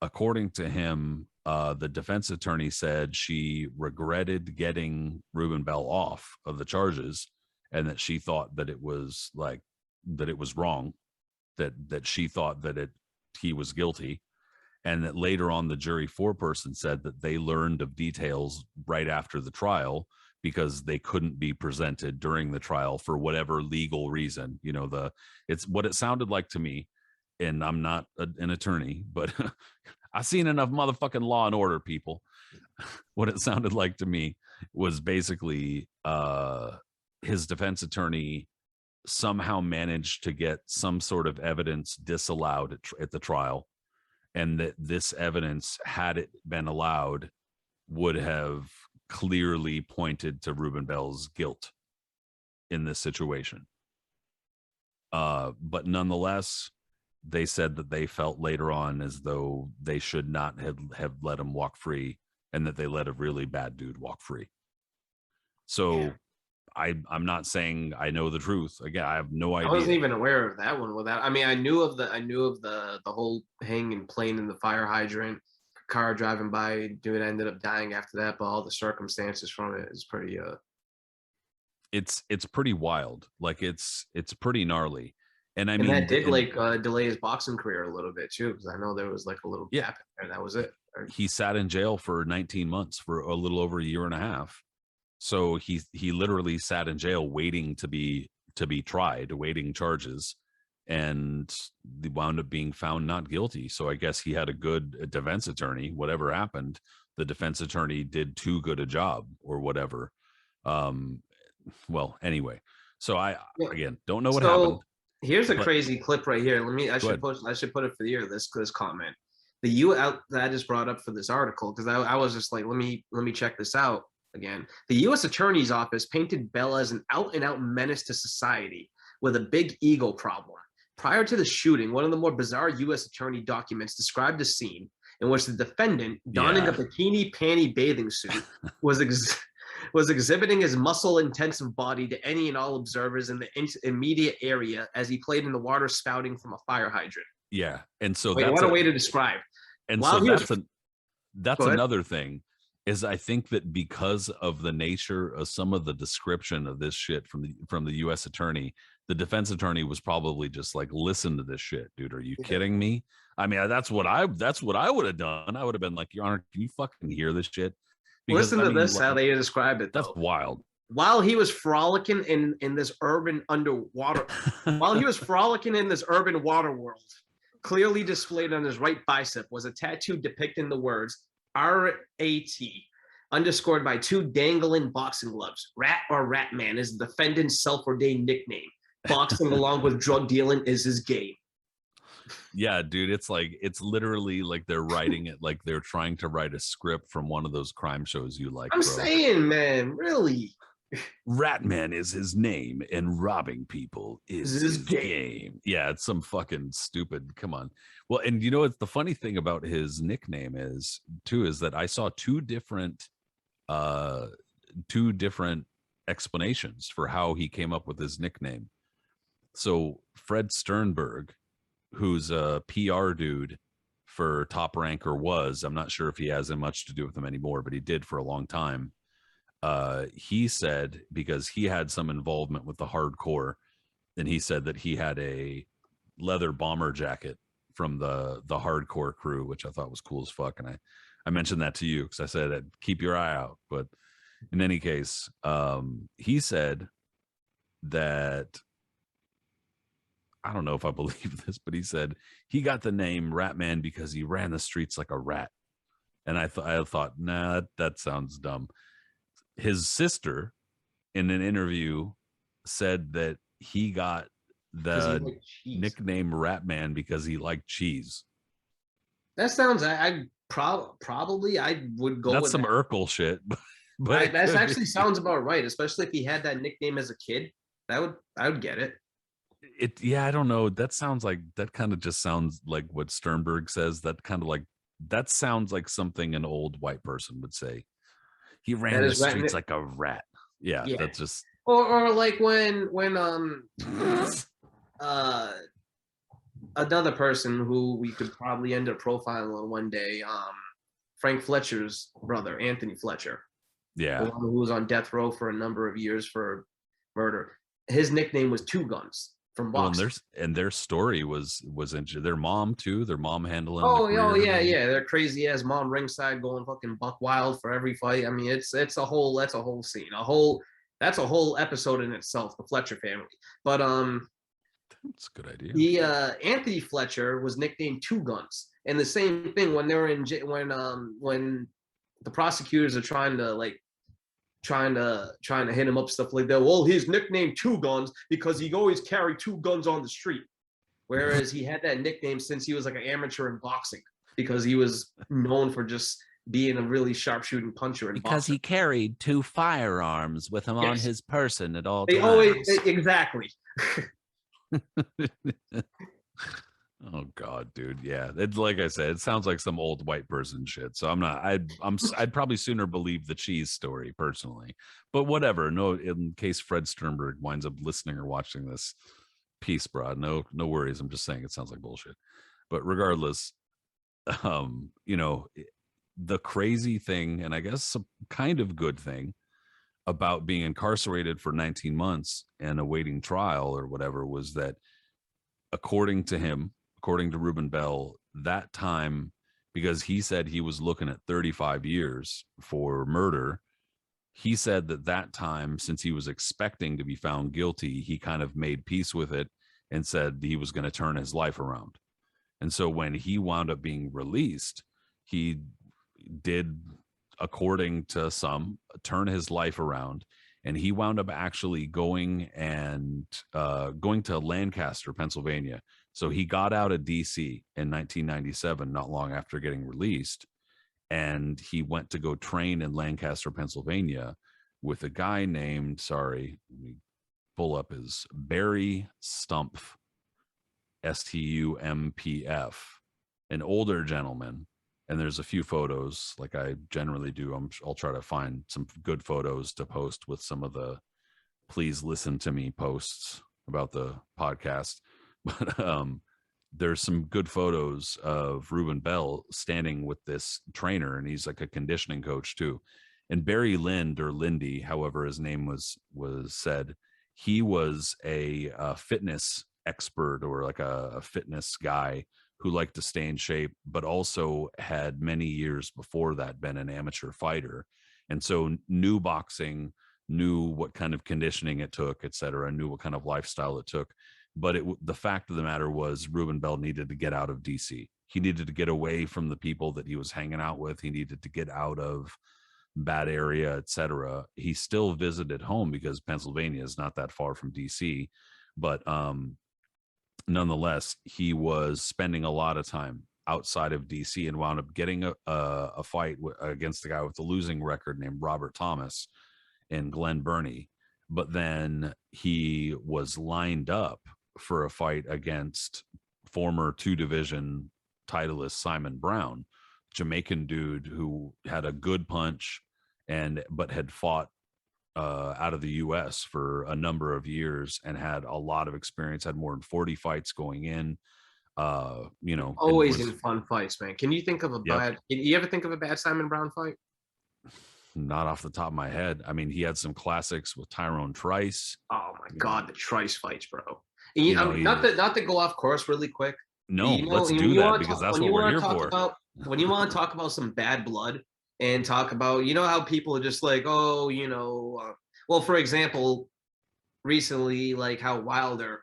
S1: according to him, the defense attorney said she regretted getting Reuben Bell off of the charges, and that she thought that it was wrong, that she thought that he was guilty, and that later on the jury foreperson said that they learned of details right after the trial because they couldn't be presented during the trial for whatever legal reason. It's what it sounded like to me, and I'm not an attorney, but I've seen enough motherfucking Law and Order, people. What it sounded like to me was basically his defense attorney somehow managed to get some sort of evidence disallowed at the trial, and that this evidence, had it been allowed, would have clearly pointed to Reuben Bell's guilt in this situation. But nonetheless, they said that they felt later on as though they should not have let him walk free, and that they let a really bad dude walk free. So
S2: Yeah.
S1: I'm not saying I know the truth. Again, I have no
S2: I wasn't
S1: idea.
S2: even aware of that one. Without, I mean, I knew of the whole hanging plane in the fire hydrant, car driving by, dude ended up dying after that, but all the circumstances from it is pretty
S1: it's pretty wild. Like it's pretty gnarly. And I
S2: and
S1: mean,
S2: that did like delay his boxing career a little bit too, because I know there was like a little
S1: yeah,
S2: gap and that was it.
S1: he sat in jail for 19 months, for a little over a year and a half. So he literally sat in jail waiting to be tried, waiting charges, and they wound up being found not guilty. So I guess he had a good defense attorney. Whatever happened, the defense attorney did too good a job or whatever. Um, well, anyway, so I again don't know what happened.
S2: So here's a crazy clip right here. I should put it for the ear, this comment. That I just brought up for this article, because I was just like, let me check this out again. The U.S. Attorney's Office painted Bell as an out-and-out menace to society with a big ego problem. Prior to the shooting, one of the more bizarre U.S. Attorney documents described a scene in which the defendant, donning a bikini panty bathing suit, was exhibiting his muscle-intensive body to any and all observers in the immediate area as he played in the water spouting from a fire hydrant.
S1: Yeah, and so
S2: what a way to describe.
S1: And while so that's another thing, is I think that because of the nature of some of the description of this shit from the U.S. attorney, the defense attorney was probably just like, listen to this shit, dude. Are you kidding me? I mean, that's what I would have done. I would have been like, Your Honor, can you fucking hear this shit?
S2: Because, listen to this, how they describe it.
S1: That's wild.
S2: While he was frolicking in this urban underwater, while he was frolicking in this urban water world, clearly displayed on his right bicep was a tattoo depicting the words R-A-T, underscored by two dangling boxing gloves. Rat or Ratman is the defendant's self-ordained nickname. Boxing along with drug dealing is his game.
S1: Yeah, dude, it's like, it's literally like they're writing it like they're trying to write a script from one of those crime shows you like.
S2: I'm saying, man, really.
S1: Ratman is his name and robbing people is his game. Yeah, it's some fucking stupid. Come on. Well, and you know what the funny thing about his nickname is too, is that I saw two different explanations for how he came up with his nickname. So Fred Sternberg, who's a PR dude for Top Rank, or was, I'm not sure if he has much to do with them anymore, but he did for a long time. He said, because he had some involvement with the hardcore, and he said that he had a leather bomber jacket from the hardcore crew, which I thought was cool as fuck. And I mentioned that to you because I said, keep your eye out. But in any case, he said that, I don't know if I believe this, but he said he got the name Ratman because he ran the streets like a rat. And I thought, nah, that sounds dumb. His sister, in an interview, said that he got the nickname Ratman because he liked cheese.
S2: That sounds, probably I would go.
S1: That's with some Urkel shit,
S2: but that actually sounds about right. Especially if he had that nickname as a kid, I would get it.
S1: Yeah, I don't know. That sounds like, that kind of just sounds like what Sternberg says. That sounds like something an old white person would say. He ran the streets like a rat. Yeah, that's just,
S2: or like when another person who we could probably end up profiling one day, Frank Fletcher's brother, Anthony Fletcher.
S1: Yeah,
S2: the one who was on death row for a number of years for murder. His nickname was Two Guns from boxing.
S1: Well, and their story was interesting. Their mom too. Their mom handling.
S2: Oh yeah. Their crazy ass mom ringside going fucking buck wild for every fight. I mean, that's a whole scene. That's a whole episode in itself. The Fletcher family. But
S1: that's a good idea.
S2: The Anthony Fletcher was nicknamed Two Guns, and the same thing when they're in when the prosecutors are trying to hit him up, stuff like that. Well, he's nicknamed Two Guns because he always carried two guns on the street. Whereas he had that nickname since he was like an amateur in boxing, because he was known for just being a really sharpshooting puncher in boxing.
S1: He carried two firearms with him on his person at all
S2: times. Exactly.
S1: Oh God, dude. Yeah. It's like I said, it sounds like some old white person shit. So I'd probably sooner believe the cheese story personally, but whatever. No, in case Fred Sternberg winds up listening or watching this, peace, bro. No worries. I'm just saying it sounds like bullshit, but regardless, the crazy thing, and I guess a kind of good thing about being incarcerated for 19 months and awaiting trial or whatever was that, according to him, according to Reuben Bell, that time, because he said he was looking at 35 years for murder, he said that that time, since he was expecting to be found guilty, he kind of made peace with it and said he was going to turn his life around. And so when he wound up being released, he did, according to some, turn his life around. And he wound up actually going to Lancaster, Pennsylvania. So he got out of D.C. in 1997, not long after getting released, and he went to go train in Lancaster, Pennsylvania, with a guy named, sorry, let me pull up his, Barry Stumpf, Stumpf, an older gentleman. And there's a few photos, like I generally do. I'll try to find some good photos to post with some of the please listen to me posts about the podcast. But there's some good photos of Reuben Bell standing with this trainer, and he's like a conditioning coach too. And Barry Lind, or Lindy, however his name was said, he was a fitness expert, or like a fitness guy who liked to stay in shape, but also had many years before that been an amateur fighter. And so knew boxing, knew what kind of conditioning it took, et cetera, knew what kind of lifestyle it took. But the fact of the matter was Reuben Bell needed to get out of DC. He needed to get away from the people that he was hanging out with. He needed to get out of bad area, et cetera. He still visited home because Pennsylvania is not that far from DC. But nonetheless, he was spending a lot of time outside of DC and wound up getting a fight against a guy with a losing record named Robert Thomas in Glen Burnie. But then he was lined up for a fight against former 2 division titleist Simon Brown, Jamaican dude who had a good punch but had fought out of the US for a number of years and had a lot of experience, had more than 40 fights going in.
S2: Always in fun fights, man. Can you think of a bad? Can you ever think of a bad Simon Brown fight?
S1: Not off the top of my head. I mean, he had some classics with Tyrone Trice.
S2: Oh my God, the Trice fights, bro. And not to go off course really quick.
S1: No, let's do that because that's what we're here for.
S2: When you want to talk about some bad blood and talk about, how people are just like, oh, well, for example, recently, like how Wilder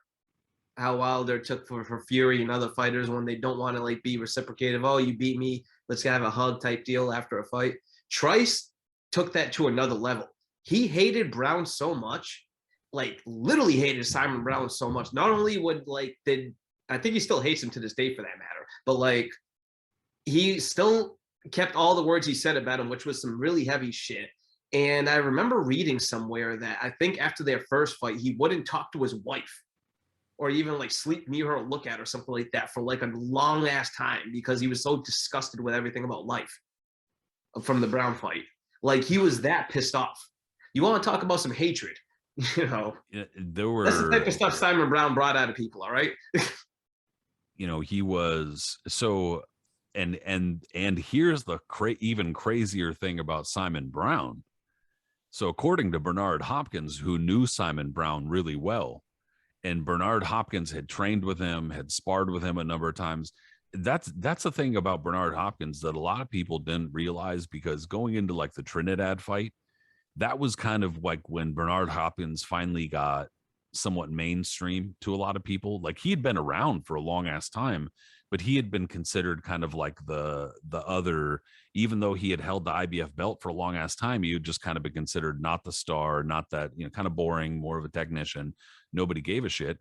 S2: took for Fury and other fighters when they don't want to like be reciprocative. Oh, you beat me, let's have a hug type deal after a fight. Trice took that to another level. He hated Brown so much, like literally hated Simon Brown so much. Not only I think he still hates him to this day for that matter, but like he still kept all the words he said about him, which was some really heavy shit. And I remember reading somewhere that I think after their first fight, he wouldn't talk to his wife or even like sleep near her or look at her, something like that, for like a long ass time because he was so disgusted with everything about life from the Brown fight. Like he was that pissed off. You want to talk about some hatred, that's the type of stuff Simon Brown brought out of people. All right.
S1: He was so, and here's the even crazier thing about Simon Brown. So according to Bernard Hopkins, who knew Simon Brown really well, and Bernard Hopkins had trained with him, had sparred with him a number of times. That's the thing about Bernard Hopkins that a lot of people didn't realize, because going into like the Trinidad fight, that was kind of like when Bernard Hopkins finally got somewhat mainstream to a lot of people. Like he had been around for a long ass time, but he had been considered kind of like the other, even though he had held the IBF belt for a long ass time, he had just kind of been considered not the star, not that, kind of boring, more of a technician. Nobody gave a shit.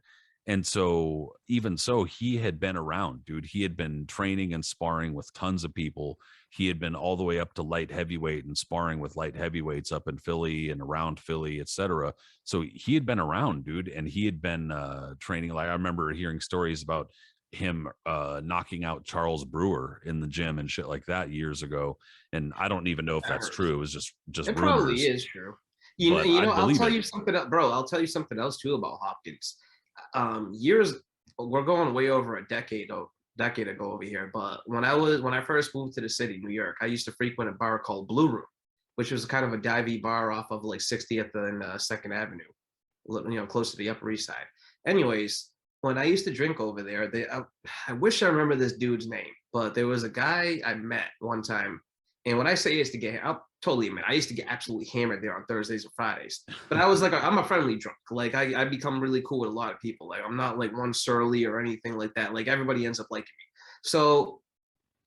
S1: And so even so, he had been around, dude. He had been training and sparring with tons of people. He had been all the way up to light heavyweight and sparring with light heavyweights up in Philly and around Philly, etc. So he had been around, dude. And he had been training. Like I remember hearing stories about him knocking out Charles Brewer in the gym and shit like that years ago. And I don't even know if that's true. It was just
S2: it
S1: rumors.
S2: Probably is true. I'll tell you something, bro. I'll tell you something else too about Hopkins. We're going way over a decade decade ago over here. But when I first moved to the city, New York, I used to frequent a bar called Blue Room, which was kind of a divey bar off of like 60th and Second Avenue, close to the Upper East Side. Anyways, when I used to drink over there, I wish I remember this dude's name, but there was a guy I met one time. And when I say I used to get, I'll totally admit, I used to get absolutely hammered there on Thursdays and Fridays. But I was like, I'm a friendly drunk. Like I become really cool with a lot of people. Like I'm not like one surly or anything like that. Like everybody ends up liking me. So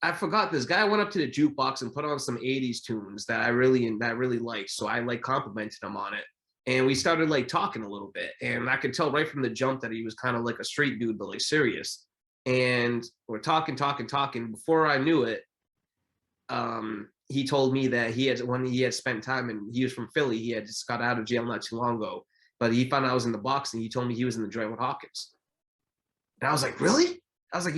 S2: I forgot this guy went up to the jukebox and put on some 80s tunes that I really liked. So I like complimented him on it. And we started like talking a little bit. And I could tell right from the jump that he was kind of like a street dude, but like serious. And we're talking. Before I knew it, he told me that when he had spent time, and he was from Philly, he had just got out of jail not too long ago, but he found out I was in the box, and he told me he was in the joint with Hopkins. And I was like, really? I was like,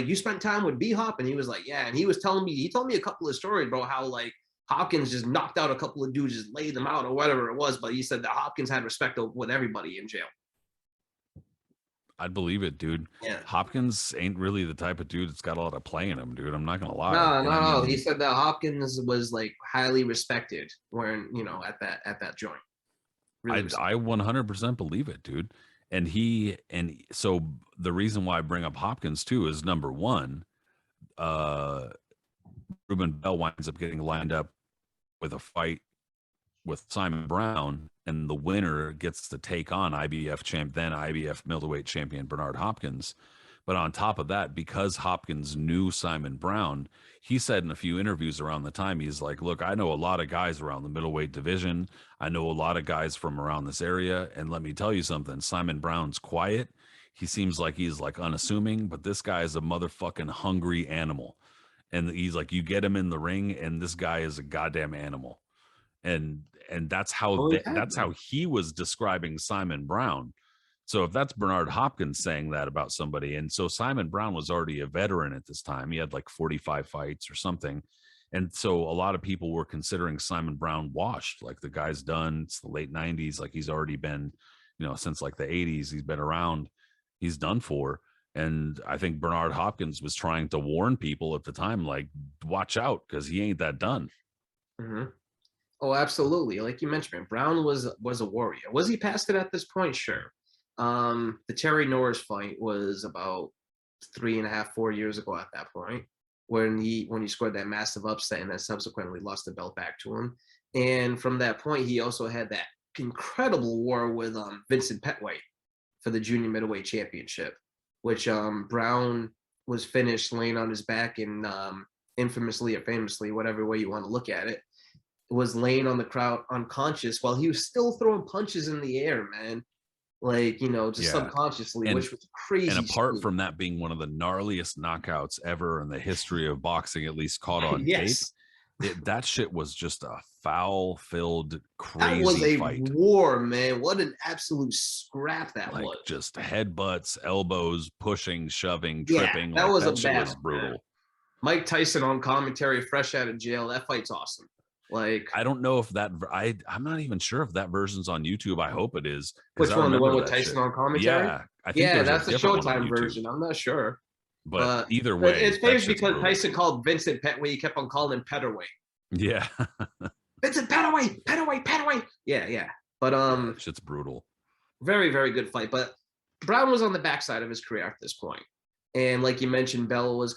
S2: you spent time with B-Hop? And he was like, yeah. And he told me a couple of stories, bro, how like Hopkins just knocked out a couple of dudes, just laid them out or whatever it was. But he said that Hopkins had respect with everybody in jail.
S1: I'd believe it, dude.
S2: Yeah.
S1: Hopkins ain't really the type of dude that's got a lot of play in him, dude. I'm not gonna lie.
S2: No. He said that Hopkins was like highly respected when at that joint.
S1: Really I 100% believe it, dude. And so the reason why I bring up Hopkins too is number one, Reuben Bell winds up getting lined up with a fight with Simon Brown, and the winner gets to take on IBF middleweight champion Bernard Hopkins. But on top of that, because Hopkins knew Simon Brown, he said in a few interviews around the time, he's like, look, I know a lot of guys around the middleweight division. I know a lot of guys from around this area. And let me tell you something, Simon Brown's quiet. He seems like he's like unassuming, but this guy is a motherfucking hungry animal. And he's like, you get him in the ring, and this guy is a goddamn animal. And that's how that's how he was describing Simon Brown. So if that's Bernard Hopkins saying that about somebody, and so Simon Brown was already a veteran at this time, he had like 45 fights or something. And so a lot of people were considering Simon Brown washed, like the guy's done. It's the late 90s, like he's already been, since like the 80s, he's been around, he's done for. And I think Bernard Hopkins was trying to warn people at the time, like, watch out, because he ain't that done.
S2: Mm-hmm. Oh, absolutely. Like you mentioned, Brown was a warrior. Was he past it at this point? Sure. The Terry Norris fight was about 3.5, 4 years ago at that point, when he scored that massive upset and then subsequently lost the belt back to him. And from that point, he also had that incredible war with Vincent Petway for the junior middleweight championship, which Brown was finished laying on his back and infamously or famously, whatever way you want to look at it, was laying on the crowd unconscious while he was still throwing punches in the air, man. Like, subconsciously, which was crazy.
S1: And apart from that being one of the gnarliest knockouts ever in the history of boxing, at least caught on tape, that shit was just a foul-filled, crazy
S2: that was a
S1: fight.
S2: War, man. What an absolute scrap that was.
S1: Just headbutts, elbows, pushing, shoving, tripping.
S2: That was
S1: that
S2: a
S1: shit
S2: battle,
S1: was brutal.
S2: Man. Mike Tyson on commentary, fresh out of jail. That fight's awesome. Like,
S1: I don't know if I'm not even sure if that version's on YouTube. I hope it is.
S2: Which one? The one with Tyson on commentary?
S1: Yeah, I think
S2: that's the Showtime version. I'm not sure.
S1: But either way,
S2: it's famous because brutal. Tyson called Vincent Petway. He kept on calling him Petterway.
S1: Yeah.
S2: Vincent Petterway. Yeah. But
S1: shit's brutal.
S2: Very, very good fight. But Brown was on the backside of his career at this point. And like you mentioned, Bell was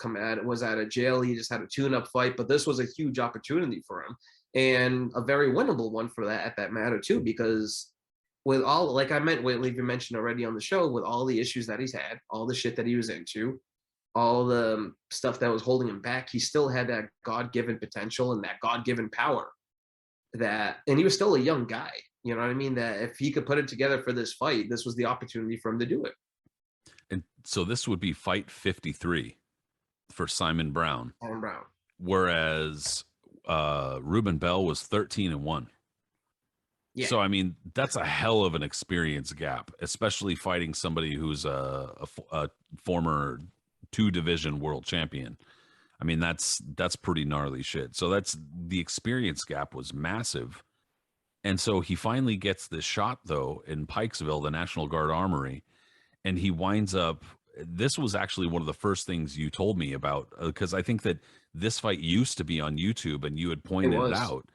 S2: out of jail. He just had a tune-up fight, but this was a huge opportunity for him, and a very winnable one for that at that matter too, because with all, like you mentioned already on the show, with all the issues that he's had, all the shit that he was into, all the stuff that was holding him back, he still had that God-given potential and that God-given power. And he was still a young guy. You know what I mean? That if he could put it together for this fight, this was the opportunity for him to do it.
S1: And so this would be fight 53 for Simon Brown. Whereas Reuben Bell was 13-1. Yeah. So, I mean, that's a hell of an experience gap, especially fighting somebody who's a former 2-division world champion. I mean, that's pretty gnarly shit. So the experience gap was massive. And so he finally gets this shot, though, in Pikesville, the National Guard Armory. And he winds up, this was actually one of the first things you told me about, because I think that this fight used to be on YouTube and you had
S2: It
S1: pointed it
S2: was.
S1: out.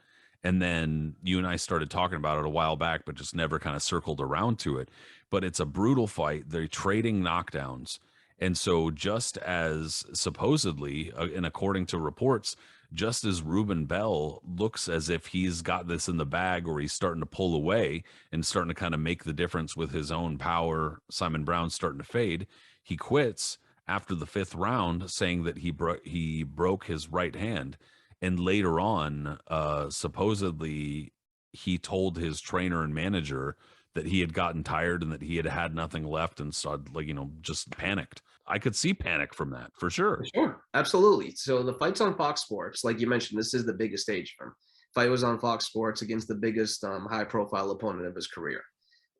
S1: And then you and I started talking about it a while back, but just never kind of circled around to it. But it's a brutal fight. They're trading knockdowns. And so, just as supposedly, and according to reports, just as Reuben Bell looks as if he's got this in the bag or he's starting to pull away and starting to kind of make the difference with his own power, Simon Brown's starting to fade. He quits after the 5th round, saying that he broke his right hand. And later on, supposedly, he told his trainer and manager that he had gotten tired and that he had nothing left and started, like, just panicked. I could see panic from that for sure.
S2: Sure, absolutely. So the fight's on Fox Sports. Like you mentioned, this is the biggest stage for him. Fight was on Fox Sports against the biggest high-profile opponent of his career.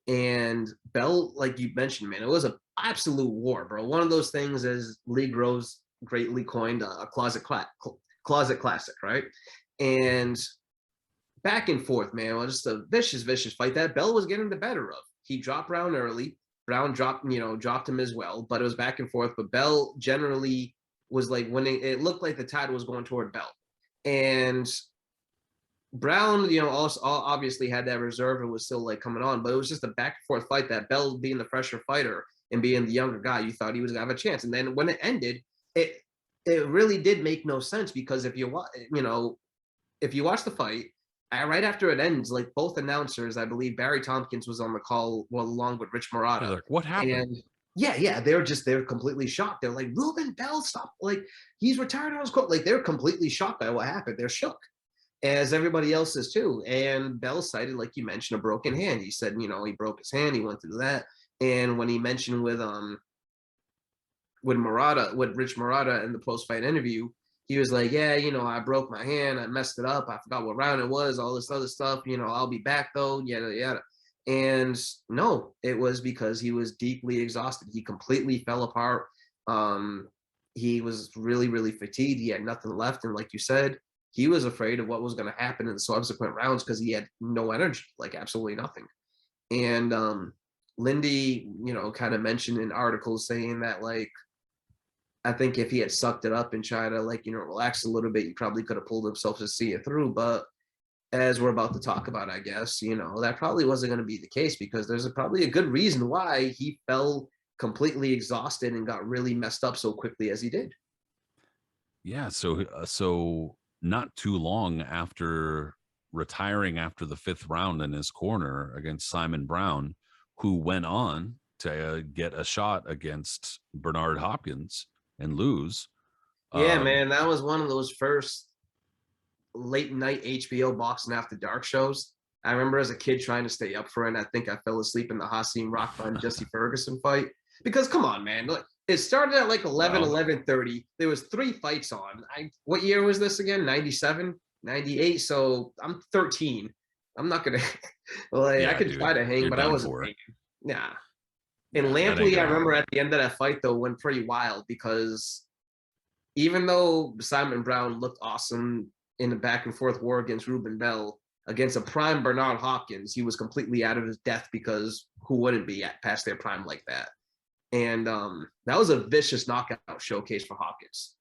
S2: And Bell, like you mentioned, man, it was an absolute war, bro. One of those things, as Lee Groves greatly coined, a closet classic, right? And back and forth, man. It was just a vicious, vicious fight that Bell was getting the better of. He dropped Brown early. Brown dropped him as well, but it was back and forth. But Bell generally was like winning. It looked like the tide was going toward Bell. And Brown, also obviously had that reserve and was still like coming on, but it was just a back and forth fight that Bell, being the fresher fighter and being the younger guy, you thought he was gonna have a chance. And then when it ended, it really did make no sense, because if you watch the fight, right after it ends, like both announcers, I believe Barry Tompkins was on the call, well, along with Rich
S1: They're
S2: Murata.
S1: like, what happened?
S2: And yeah, they're completely shocked. They're like, Reuben Bell, stop! Like, he's retired on his quote. Like, they're completely shocked by what happened. They're shook, as everybody else is too. And Bell cited, like you mentioned, a broken hand. He said, he broke his hand. He went through that. And when he mentioned with Rich Murata in the post-fight interview, he was like, yeah, I broke my hand. I messed it up. I forgot what round it was, all this other stuff. I'll be back though, yada, yada. And no, it was because he was deeply exhausted. He completely fell apart. He was really, really fatigued. He had nothing left. And like you said, he was afraid of what was going to happen in the subsequent rounds because he had no energy, like absolutely nothing. And Lindy, kind of mentioned in articles saying that, like, I think if he had sucked it up and tried to, like, relax a little bit, he probably could have pulled himself to see it through. But as we're about to talk about, I guess, that probably wasn't going to be the case, because there's probably a good reason why he fell completely exhausted and got really messed up so quickly as he did.
S1: Yeah. So not too long after retiring after the 5th round in his corner against Simon Brown, who went on to get a shot against Bernard Hopkins and lose.
S2: Yeah, man, that was one of those first late night HBO boxing after dark shows. I remember as a kid trying to stay up for it, and I think I fell asleep in the Hasim Rahman Jesse Ferguson fight. Because come on, man, look, it started at like 11:30. There was 3 fights on. What year was this again? 97, 98. So I'm 13. I'm not gonna I could try to hang, but I wasn't hanging. Nah. And Lampley, I remember at the end of that fight though, went pretty wild, because even though Simon Brown looked awesome in the back and forth war against Reuben Bell, against a prime Bernard Hopkins, he was completely out of his depth, because who wouldn't be past their prime like that? And that was a vicious knockout showcase for Hopkins.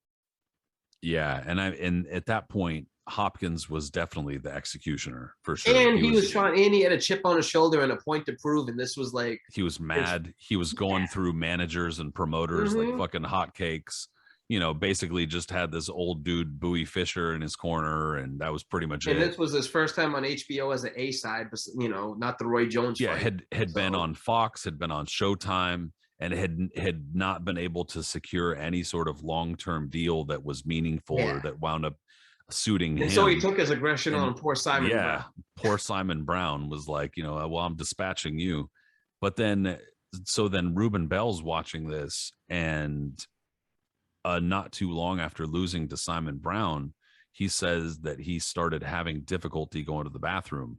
S1: Yeah, and at that point, Hopkins was definitely the executioner for sure.
S2: And he was trying, and he had a chip on his shoulder and a point to prove. And this was like,
S1: he was mad. He was going through managers and promoters like fucking hotcakes. Basically just had this old dude Bowie Fisher in his corner, and that was pretty much it.
S2: And this was his first time on HBO as an A side, but not the Roy Jones.
S1: Yeah, fight. had been on Fox, had been on Showtime, and had not been able to secure any sort of long-term deal that was meaningful or that wound up suiting him.
S2: So he took his aggression on poor Simon Brown.
S1: Yeah, poor Simon Brown was like, well, I'm dispatching you. But then Reuben Bell's watching this, and not too long after losing to Simon Brown, he says that he started having difficulty going to the bathroom,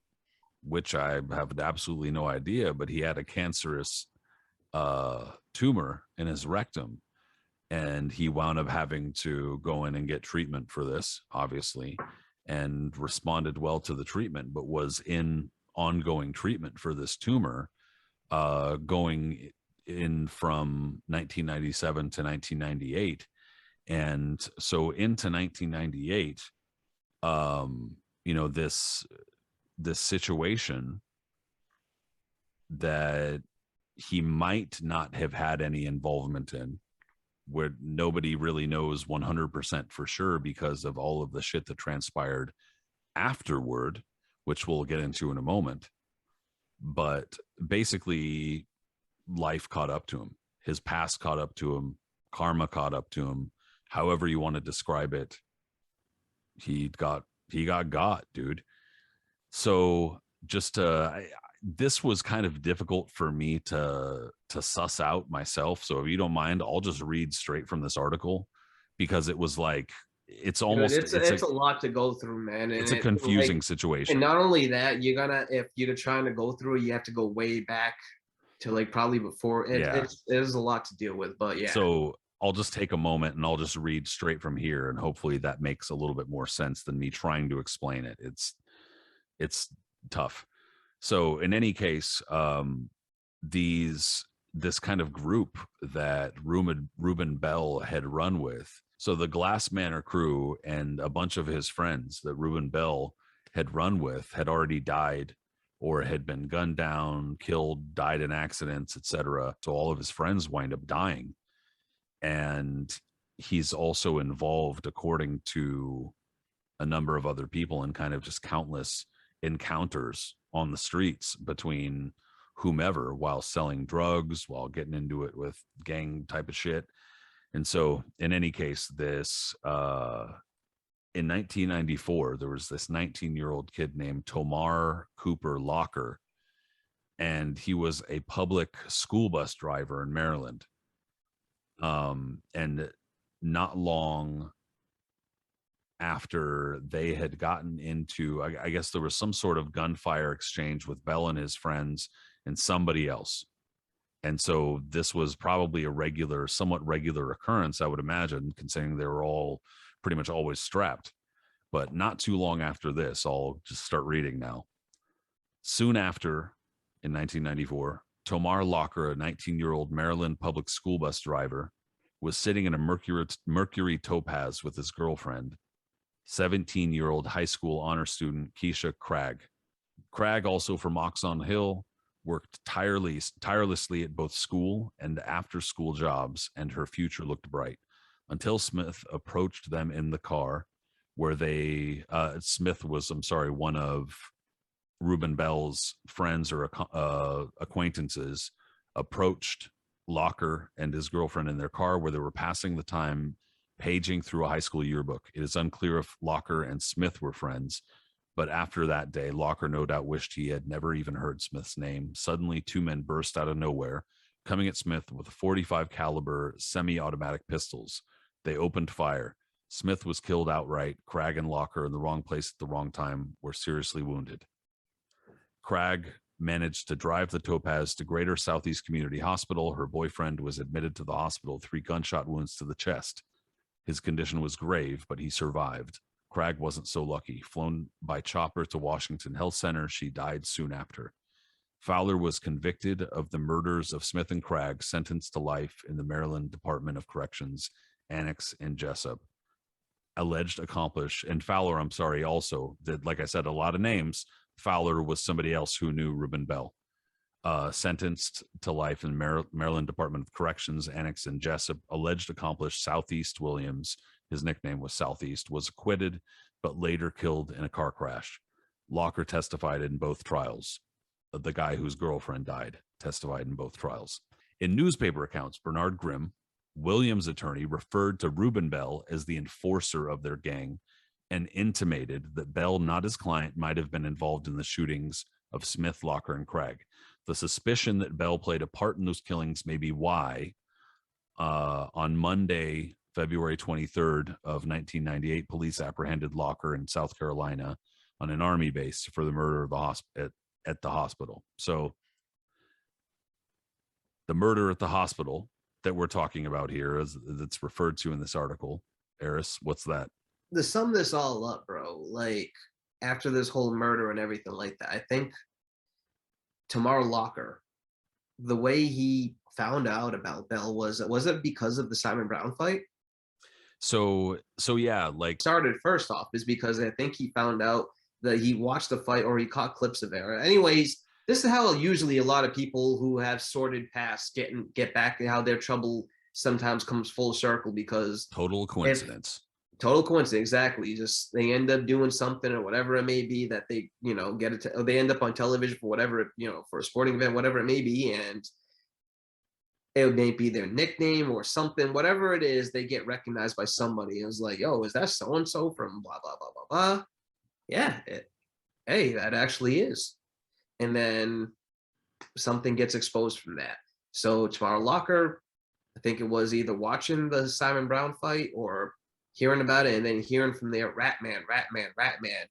S1: which I have absolutely no idea, but he had a cancerous tumor in his rectum, and he wound up having to go in and get treatment for this, obviously, and responded well to the treatment, but was in ongoing treatment for this tumor, going in from 1997 to 1998. And so into 1998, you know, this situation that he might not have had any involvement in, where nobody really knows 100% for sure because of all of the shit that transpired afterward, which we'll get into in a moment. But basically, life caught up to him. His past caught up to him. Karma caught up to him. However you want to describe it, he got, dude. So just this was kind of difficult for me to suss out myself. So if you don't mind, I'll just read straight from this article, because it was like it's
S2: Dude,
S1: almost
S2: it's a lot to go through, man. And
S1: it's a
S2: it like,
S1: confusing
S2: and
S1: situation.
S2: not only that, you're gonna, if you're trying to go through it, you have to go way back to like probably before
S1: Yeah.
S2: it is a lot to deal with. But yeah.
S1: So I'll just take a moment and I'll just read straight from here, and hopefully that makes a little bit more sense than me trying to explain it. It's tough. So in any case, these this kind of group that Reuben Bell had run with. So the Glass Manor crew and a bunch of his friends that Reuben Bell had run with had already died or had been gunned down, killed, died in accidents, etc. So all of his friends wind up dying. And he's also involved, according to a number of other people, in kind of just countless encounters on the streets between whomever, while selling drugs, while getting into it with gang type of shit. And so in any case, this in 1994, there was this 19-year-old kid named Tomar Cooper Locker, and he was a public school bus driver in Maryland. And not long after they had gotten into, I guess there was some sort of gunfire exchange with Bell and his friends and somebody else. And so this was probably a regular, somewhat regular occurrence, I would imagine, considering they were all pretty much always strapped. But not too long after this, I'll just start reading now. Soon after, in 1994, Tomar Locker, a 19-year-old Maryland public school bus driver, was sitting in a Mercury Topaz with his girlfriend, 17-year-old high school honor student Keisha Cragg. Cragg, also from Oxon Hill, worked tirelessly at both school and after-school jobs, and her future looked bright until Smith approached them in the car, where Smith was, one of Reuben Bell's friends or acquaintances, approached Locker and his girlfriend in their car, where they were passing the time paging through a high school yearbook. It is unclear if Locker and Smith were friends, but after that day, Locker no doubt wished he had never even heard Smith's name. Suddenly, two men burst out of nowhere, coming at Smith with 45 caliber semi-automatic pistols. They opened fire. Smith was killed outright. Cragg and Locker, in the wrong place at the wrong time, were seriously wounded. Cragg managed to drive the Topaz to Greater Southeast Community Hospital. Her boyfriend was admitted to the hospital, 3 gunshot wounds to the chest. His condition was grave, but he survived. Cragg wasn't so lucky. Flown by chopper to Washington Health Center, she died soon after. Fowler was convicted of the murders of Smith and Cragg, sentenced to life in the Maryland Department of Corrections, Annex in Jessup. Alleged accomplice, and Fowler, also did, like I said, a lot of names. Fowler was somebody else who knew Reuben Bell. Sentenced to life in Maryland Department of Corrections, Annex in Jessup. Alleged accomplice Southeast Williams, his nickname was Southeast, was acquitted, but later killed in a car crash. Locker testified in both trials. The guy whose girlfriend died testified in both trials. In newspaper accounts, Bernard Grimm, Williams' attorney, referred to Reuben Bell as the enforcer of their gang and intimated that Bell, not his client, might have been involved in the shootings of Smith, Locker, and Cragg. The suspicion that Bell played a part in those killings may be why, on Monday, February 23rd of 1998, police apprehended Locker in South Carolina on an Army base for the murder of at the hospital. So the murder at the hospital that we're talking about here, that's referred to in this article, Aris, what's that?
S2: To sum this all up, bro, like after this whole murder and everything like that, I think Tamar Locker the way he found out about Bell was it because of the Simon Brown fight?
S1: So yeah, like
S2: Started first off is because I think he found out that he watched the fight or he caught clips of it. Anyways, this is how usually a lot of people who have sorted past get back, how their trouble sometimes comes full circle, because
S1: total
S2: if
S1: coincidence.
S2: total coincidence, exactly, just they end up doing something or whatever it may be that they get it, they end up on television for whatever, for a sporting event, whatever it may be, and it may be their nickname or something, whatever it is, they get recognized by somebody. And it's like, yo, is that so and so from blah blah blah blah blah? Yeah, hey, that actually is. And then something gets exposed from that. So tomorrow Locker, I think it was either watching the Simon Brown fight or hearing about it, and then hearing from there, Ratman, Ratman, Ratman.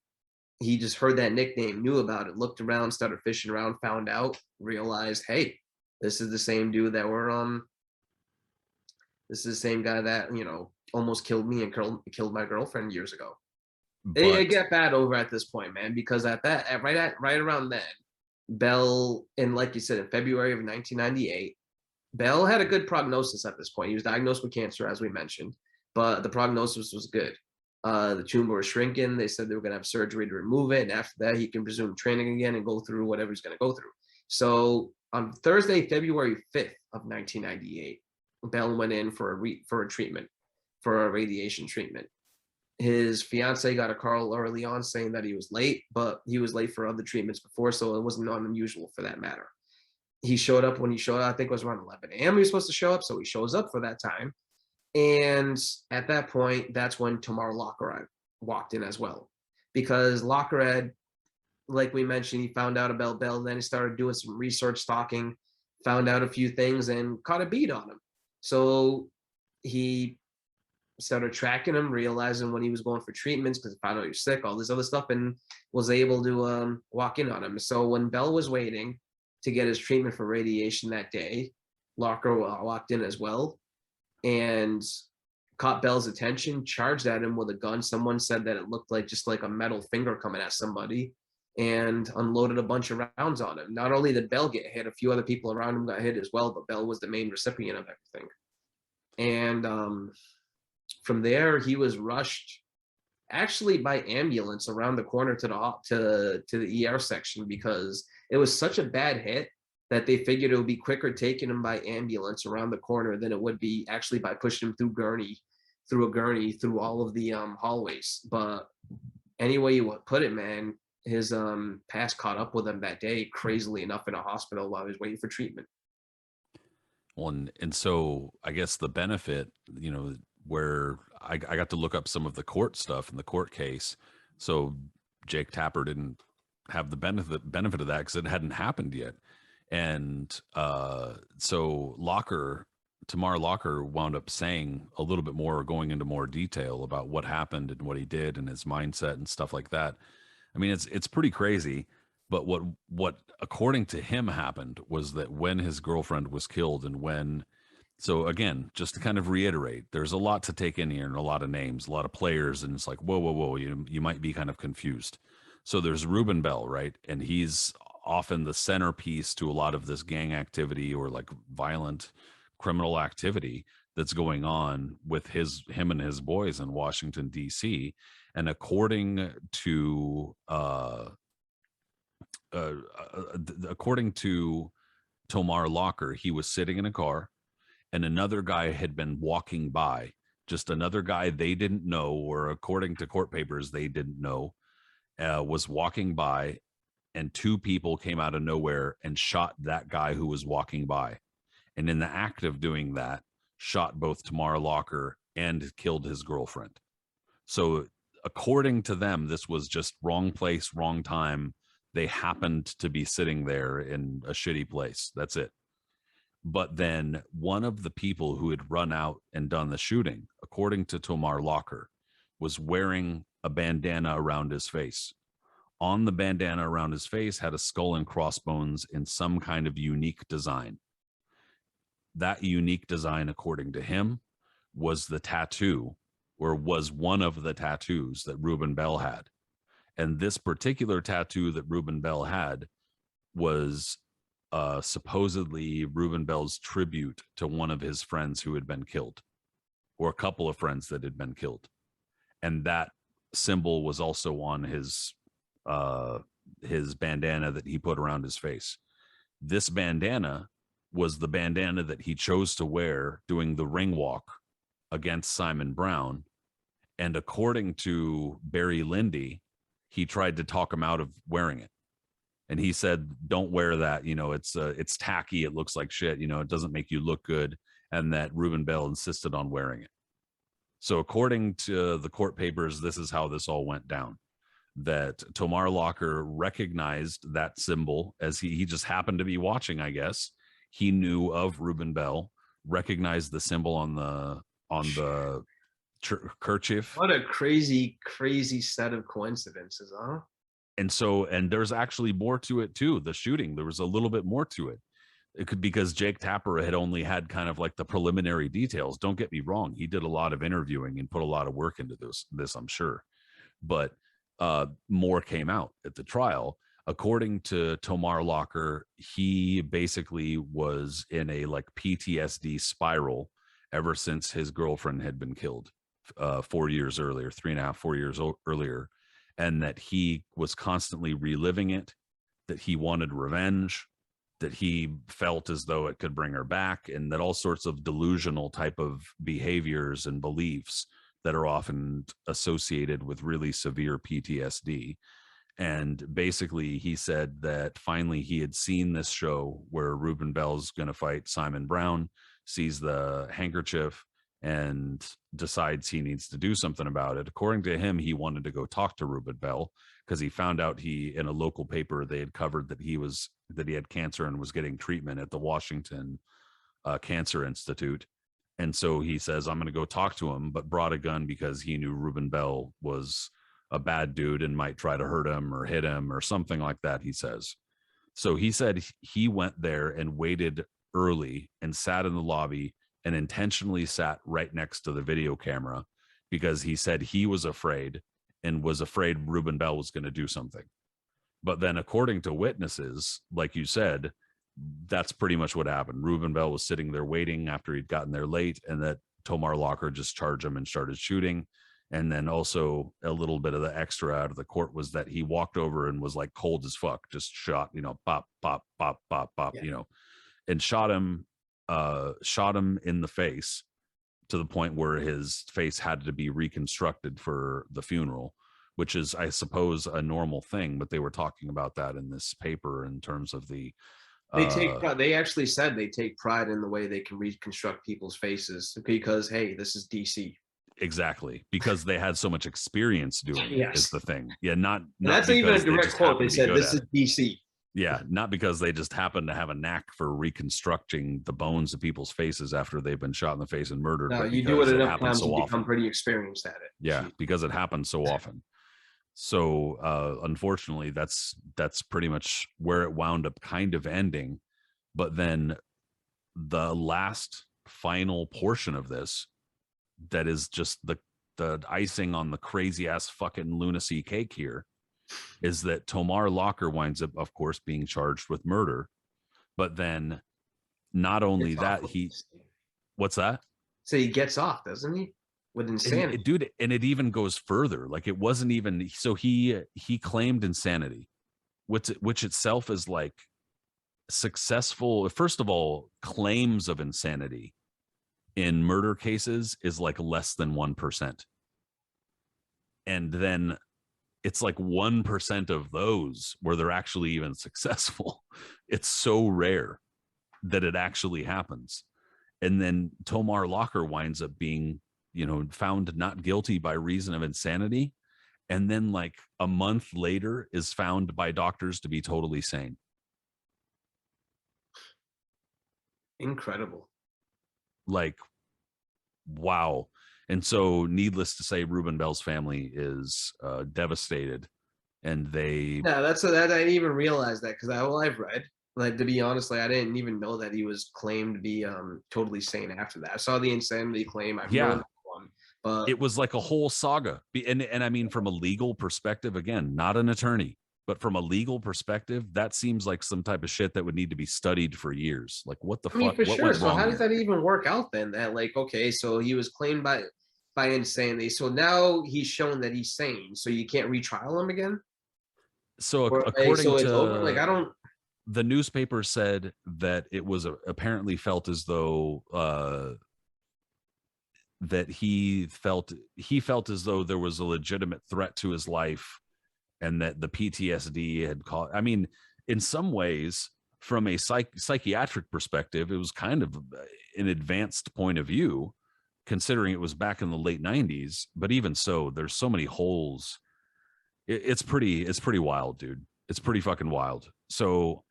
S2: He just heard that nickname, knew about it, looked around, started fishing around, found out, realized, hey, this is the same dude that we're this is the same guy that almost killed me and killed my girlfriend years ago. It
S1: But
S2: get bad over at this point, man, because right around then, Bell, and like you said, in February of 1998, Bell had a good prognosis at this point. He was diagnosed with cancer, as we mentioned, but the prognosis was good. The tumor was shrinking. They said they were going to have surgery to remove it, and after that, he can resume training again and go through whatever he's going to go through. So on Thursday, February 5th of 1998, Bell went in for a treatment, for a radiation treatment. His fiance got a call early on saying that he was late, but he was late for other treatments before, so it wasn't unusual for that matter. He showed up when he showed up. I think it was around 11 a.m. He was supposed to show up, so he shows up for that time. And at that point, that's when Tamar Locker walked in as well, because Locker had, like we mentioned, he found out about Bell. Then he started doing some research, stalking, found out a few things, and caught a beat on him. So he started tracking him, realizing when he was going for treatments because he found out he was sick, all this other stuff, and was able to walk in on him. So when Bell was waiting to get his treatment for radiation that day, Locker walked in as well and caught Bell's attention, charged at him with a gun. Someone said that it looked like just like a metal finger coming at somebody, and unloaded a bunch of rounds on him. Not only did Bell get hit, a few other people around him got hit as well, but Bell was the main recipient of everything. And from there, he was rushed actually by ambulance around the corner to the ER section, because it was such a bad hit that they figured it would be quicker taking him by ambulance around the corner than it would be actually by pushing him through a gurney through all of the hallways. But anyway you put it, man, his past caught up with him that day, crazily enough, in a hospital while he was waiting for treatment.
S1: well, and so I guess the benefit, where I got to look up some of the court stuff in the court case. So Jake Tapper didn't have the benefit of that because it hadn't happened yet. And so Tamar Locker wound up saying a little bit more, going into more detail about what happened and what he did and his mindset and stuff like that. I mean, it's pretty crazy. But what according to him happened was that when his girlfriend was killed, and when, so again, just to kind of reiterate, there's a lot to take in here and a lot of names, a lot of players, and it's like, whoa, whoa, whoa, you might be kind of confused. So there's Reuben Bell, right? And he's often the centerpiece to a lot of this gang activity or like violent criminal activity that's going on with him and his boys in Washington D.C. And according to Tomar Locker, he was sitting in a car and another guy had been walking by, just another guy they didn't know, or according to court papers, they didn't know, was walking by, and two people came out of nowhere and shot that guy who was walking by. And in the act of doing that, shot both Tamar Locker and killed his girlfriend. So according to them, this was just wrong place, wrong time. They happened to be sitting there in a shitty place. That's it. But then one of the people who had run out and done the shooting, according to Tomar Locker, was wearing a bandana around his face. On the bandana around his face had a skull and crossbones in some kind of unique design. That unique design, according to him, was the tattoo, or was one of the tattoos that Reuben Bell had. And this particular tattoo that Reuben Bell had was supposedly Reuben Bell's tribute to one of his friends who had been killed, or a couple of friends that had been killed. And that symbol was also on his bandana that he put around his face. This bandana was the bandana that he chose to wear doing the ring walk against Simon Brown. And according to Barry Lindy, he tried to talk him out of wearing it. And he said, don't wear that. It's tacky. It looks like shit. It doesn't make you look good. And that Reuben Bell insisted on wearing it. So according to the court papers, this is how this all went down. That Tomar Locker recognized that symbol as he just happened to be watching, I guess. He knew of Reuben Bell, recognized the symbol on the kerchief.
S2: What a crazy set of coincidences, huh?
S1: And there's actually more to it too. The shooting, there was a little bit more to it. It could, because Jake Tapper had only had kind of like the preliminary details. Don't get me wrong. He did a lot of interviewing and put a lot of work into this, I'm sure. But more came out at the trial. According to Tomar Locker, he basically was in a like PTSD spiral ever since his girlfriend had been killed 4 years earlier, 3.5, 4 years earlier, and that he was constantly reliving it, that he wanted revenge, that he felt as though it could bring her back, and that all sorts of delusional type of behaviors and beliefs that are often associated with really severe PTSD. And basically he said that finally he had seen this show where Reuben Bell's going to fight Simon Brown, sees the handkerchief, and decides he needs to do something about it. According to him, he wanted to go talk to Reuben Bell because he found out in a local paper, they had covered that he had cancer and was getting treatment at the Washington Cancer Institute. And so he says, I'm going to go talk to him, but brought a gun because he knew Reuben Bell was a bad dude and might try to hurt him or hit him or something like that, he says. So he said he went there and waited early and sat in the lobby and intentionally sat right next to the video camera because he said he was afraid and was afraid Reuben Bell was going to do something. But then according to witnesses, like you said, that's pretty much what happened. Reuben Bell was sitting there waiting after he'd gotten there late, and that Tomar Locker just charged him and started shooting. And then also a little bit of the extra out of the court was that he walked over and was like cold as fuck, just shot, pop, pop, pop, pop, pop, yeah. And shot him in the face to the point where his face had to be reconstructed for the funeral, which is, I suppose, a normal thing. But they were talking about that in this paper in terms of the
S2: they actually said they take pride in the way they can reconstruct people's faces because, hey, this is DC.
S1: Exactly, because they had so much experience doing it. Yes. Is the thing. Yeah, not
S2: that's even a direct quote. They said this is DC.
S1: Yeah, not because they just happen to have a knack for reconstructing the bones of people's faces after they've been shot in the face and murdered.
S2: No, you do it enough times so you become pretty experienced at it.
S1: Yeah, because it happens so often. So unfortunately, that's pretty much where it wound up kind of ending. But then the last final portion of this, that is just the icing on the crazy ass fucking lunacy cake here, is that Tomar Locker winds up, of course, being charged with murder. But then not only that, what's that?
S2: So he gets off, doesn't he? With insanity.
S1: Dude, and it even goes further. Like, it wasn't even, so he claimed insanity, which itself is like successful. First of all, claims of insanity in murder cases is like less than 1%. And then it's like 1% of those where they're actually even successful. It's so rare that it actually happens. And then Tomar Locker winds up being, found not guilty by reason of insanity. And then like a month later is found by doctors to be totally sane.
S2: Incredible.
S1: Like, wow. And so needless to say, Reuben Bell's family is devastated. And they...
S2: Yeah, I didn't even realize that because I've read, like, to be honest, like, I didn't even know that he was claimed to be totally sane after that. I saw the insanity claim. I've
S1: known that one, but it was like a whole saga. And I mean, from a legal perspective, again, not an attorney, But from a legal perspective, that seems like some type of shit that would need to be studied for years. Like, what the
S2: I mean,
S1: fuck?
S2: for
S1: What
S2: sure.
S1: went
S2: So
S1: wrong
S2: how does
S1: here?
S2: that even work out then? That like, okay, so he was claimed by insanity. So now he's shown that he's sane. So you can't retrial him again?
S1: So,
S2: Or like,
S1: according
S2: so it's over? Like,
S1: to
S2: I don't
S1: the newspaper, said that it was apparently felt as though that he felt as though there was a legitimate threat to his life, and that the PTSD had caused. I mean, in some ways, from a psychiatric perspective, it was kind of an advanced point of view, considering it was back in the late '90s. But even so, there's so many holes. It's pretty wild, dude. It's pretty fucking wild. So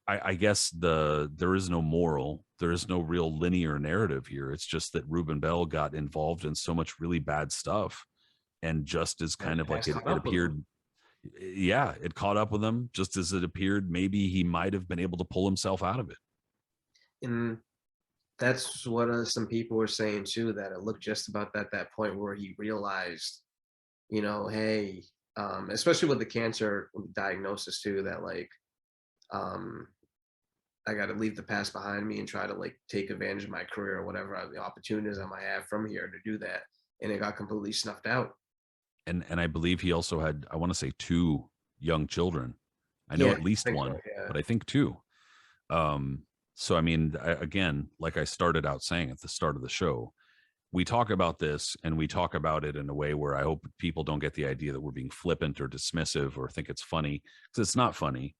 S1: I guess there is no moral, there is no real linear narrative here. It's just that Reuben Bell got involved in so much really bad stuff, and just as
S2: and
S1: kind of like
S2: has caught
S1: it
S2: up with him.
S1: appeared, yeah, it caught up with him. Just as it appeared, maybe he might have been able to pull himself out of it.
S2: And that's what some people were saying too, that it looked just about that point where he realized, hey, especially with the cancer diagnosis too, that like, um, I got to leave the past behind me and try to like take advantage of my career or whatever the opportunities I might have from here to do that. And it got completely snuffed out.
S1: And I believe he also had, I want to say, two young children. I know
S2: Yeah,
S1: at least
S2: I think so.
S1: one,
S2: Yeah,
S1: but I think two. So I mean, again, like I started out saying at the start of the show, we talk about this and we talk about it in a way where I hope people don't get the idea that we're being flippant or dismissive or think it's funny, because it's not funny.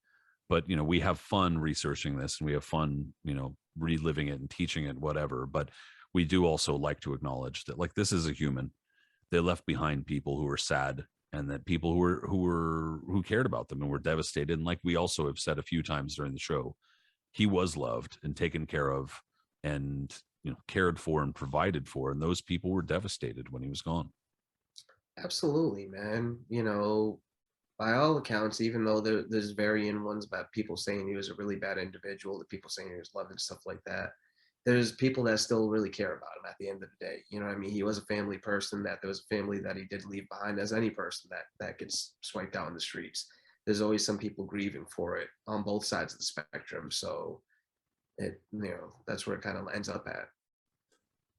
S1: But we have fun researching this, and we have fun reliving it and teaching it, whatever. But we do also like to acknowledge that, like, this is a human. They left behind people who were sad, and that people who cared about them and were devastated. And like we also have said a few times during the show, he was loved and taken care of, and cared for and provided for, and those people were devastated when he was gone.
S2: absolutely, man. By all accounts, even though there's varying ones about people saying he was a really bad individual, the people saying he was loved and stuff like that, there's people that still really care about him at the end of the day. You know what I mean? He was a family person, that there was a family that he did leave behind, as any person that gets swiped out in the streets. There's always some people grieving for it on both sides of the spectrum. So that's where it kind of ends up at.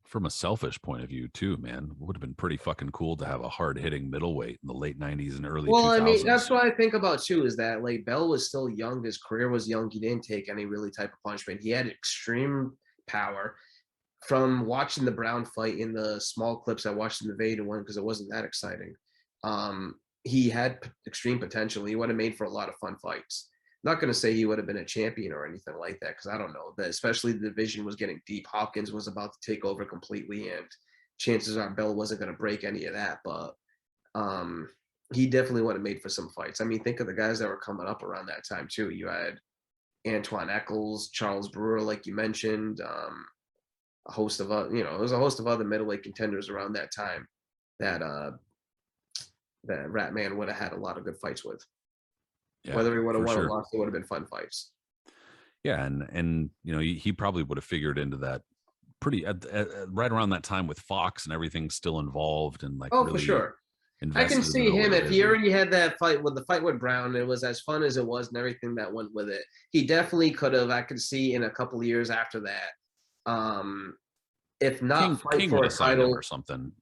S1: From a selfish point of view too, man, it would have been pretty fucking cool to have a hard-hitting middleweight in the late '90s and early
S2: Well, I mean, that's
S1: 2000s.
S2: what I think about too, is that like Bell was still young, his career was young, he didn't take any really type of punishment. He had extreme power. From watching the Brown fight in the small clips I watched in the Vaden one, because it wasn't that exciting. He had extreme potential. He would have made for a lot of fun fights. Not going to say he would have been a champion or anything like that, because I don't know. Especially the division was getting deep. Hopkins was about to take over completely, and chances are Bell wasn't going to break any of that. But he definitely would have made for some fights. I mean, think of the guys that were coming up around that time too. You had Antoine Eccles, Charles Brewer, like you mentioned. A host of there was a host of other middleweight contenders around that time that that Ratman would have had a lot of good fights with.
S1: Yeah,
S2: Whether he would have
S1: for
S2: won or
S1: sure.
S2: lost, it would have been fun fights.
S1: Yeah, and he probably would have figured into that pretty right around that time, with Fox and everything still involved, and like
S2: Oh, for
S1: really
S2: sure. I can
S1: invested in the
S2: see him
S1: middleweight
S2: if he
S1: division.
S2: already had that fight with the fight with Brown. It was as fun as it was, and everything that went with it. He definitely could have. I could see in a couple of years after that, um, if not fight
S1: King
S2: for
S1: would
S2: a
S1: have signed him or
S2: title,
S1: something.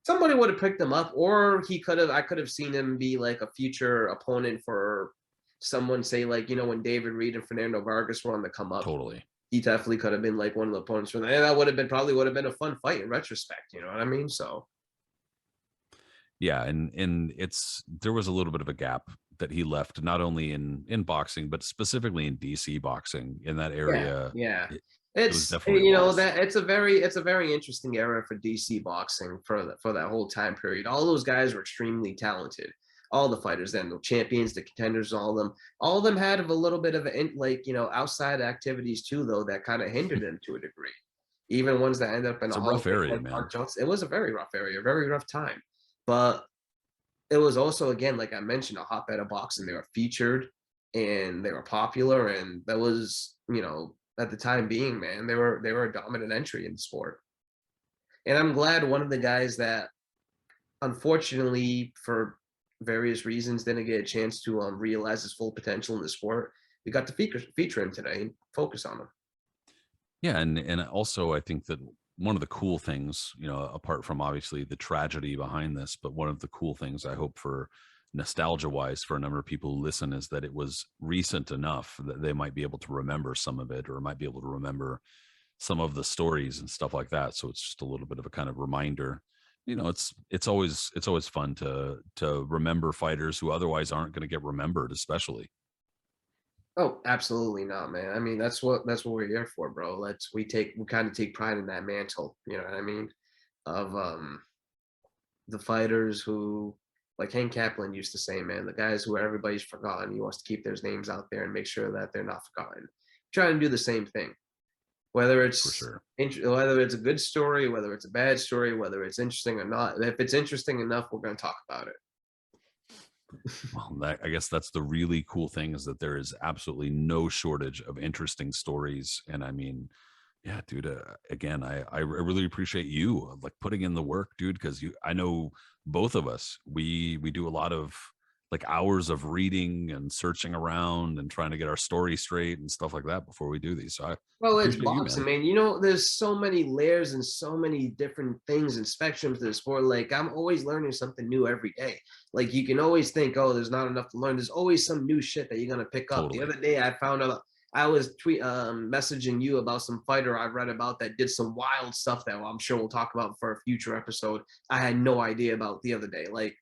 S2: somebody would have picked him up, or he could have. I could have seen him be like a future opponent for someone. Say like when David Reed and Fernando Vargas were on the come up,
S1: Totally.
S2: he definitely could have been like one of the opponents for that. And that would have been probably would have been a fun fight in retrospect. You know what I mean? So
S1: Yeah, and there was a little bit of a gap that he left, not only in boxing, but specifically in DC boxing, in that
S2: yeah,
S1: area.
S2: yeah.
S1: It was definitely a loss.
S2: That it's a very interesting era for DC boxing for that whole time period. All those guys were extremely talented. All the fighters then, the champions, the contenders, all of them had a little bit of outside activities too, though, that kind of hindered them to a degree. Even ones that ended up in
S1: It's
S2: the
S1: a
S2: Hall of
S1: rough
S2: Fame,
S1: area,
S2: like
S1: man.
S2: Mark Johnson. It was a very rough area, a very rough time. But it was also, again, like I mentioned, a hotbed of boxing. They were featured and they were popular, and that was at the time being, man, they were a dominant entry in the sport. And I'm glad one of the guys that, unfortunately for various reasons didn't get a chance to realize his full potential in the sport. We got to feature him today and focus on him.
S1: Yeah, and also I think that one of the cool things, apart from obviously the tragedy behind this, but one of the cool things I hope for nostalgia wise for a number of people who listen is that it was recent enough that they might be able to remember some of it or might be able to remember some of the stories and stuff like that. So it's just a little bit of a kind of reminder. It's always fun to remember fighters who otherwise aren't going to get remembered, especially.
S2: Oh, absolutely not, man. I mean, that's what we're here for, bro. We kind of take pride in that mantle. You know what I mean? Of the fighters who, like Hank Kaplan used to say, man, the guys who everybody's forgotten. He wants to keep their names out there and make sure that they're not forgotten. Trying to do the same thing, whether
S1: For
S2: it's
S1: sure.
S2: whether it's a good story, whether it's a bad story, whether it's interesting or not. If it's interesting enough, we're going to talk about it.
S1: Well, I guess that's the really cool thing is that there is absolutely no shortage of interesting stories. And I mean, yeah, dude, again, I really appreciate you like putting in the work, dude, because I know both of us, we do a lot of like hours of reading and searching around and trying to get our story straight and stuff like that before we do these. So I
S2: Well, it's
S1: appreciate you,
S2: boxing,
S1: man.
S2: man. You know, there's so many layers and so many different things and spectrums to the sport. Like, I'm always learning something new every day. Like, you can always think, oh, there's not enough to learn. There's always some new shit that you're gonna pick up. The
S1: Totally.
S2: other day, I found out I was messaging you about some fighter I read about that did some wild stuff that I'm sure we'll talk about for a future episode. I had no idea about the other day. Like,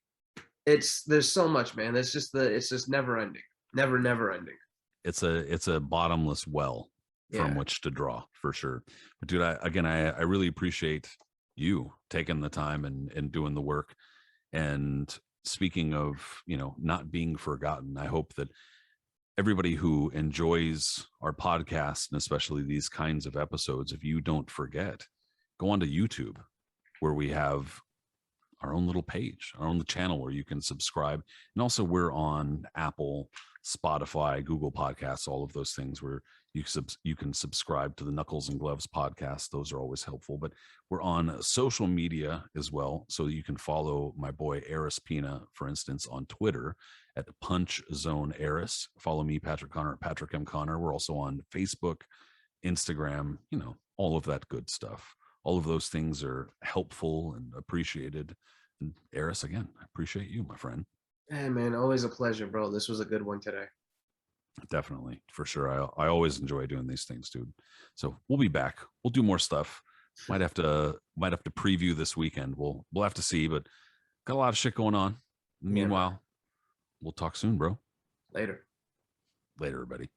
S2: there's so much, man. It's just never ending, never ending.
S1: It's a bottomless well from
S2: Yeah.
S1: which to draw for sure. But dude, I really appreciate you taking the time and doing the work. And speaking of, not being forgotten, I hope that everybody who enjoys our podcast and especially these kinds of episodes, if you don't forget, go onto YouTube where we have our own little page, our own channel where you can subscribe. And also we're on Apple, Spotify, Google Podcasts, all of those things where you can subscribe to the Knuckles and Gloves podcast. Those are always helpful. But we're on social media as well. So you can follow my boy Aris Pina, for instance, on Twitter at Punch Zone Aris. Follow me, Patrick Connor, at Patrick M. Connor. We're also on Facebook, Instagram, all of that good stuff. All of those things are helpful and appreciated. And Eris, again, I appreciate you, my friend.
S2: Hey, man, always a pleasure, bro. This was a good one today.
S1: Definitely, for sure. I always enjoy doing these things, dude. So we'll be back. We'll do more stuff. Might have to preview this weekend. We'll have to see, but got a lot of shit going on.
S2: Yeah, man.
S1: Meanwhile, we'll talk soon, bro.
S2: Later.
S1: Later, everybody.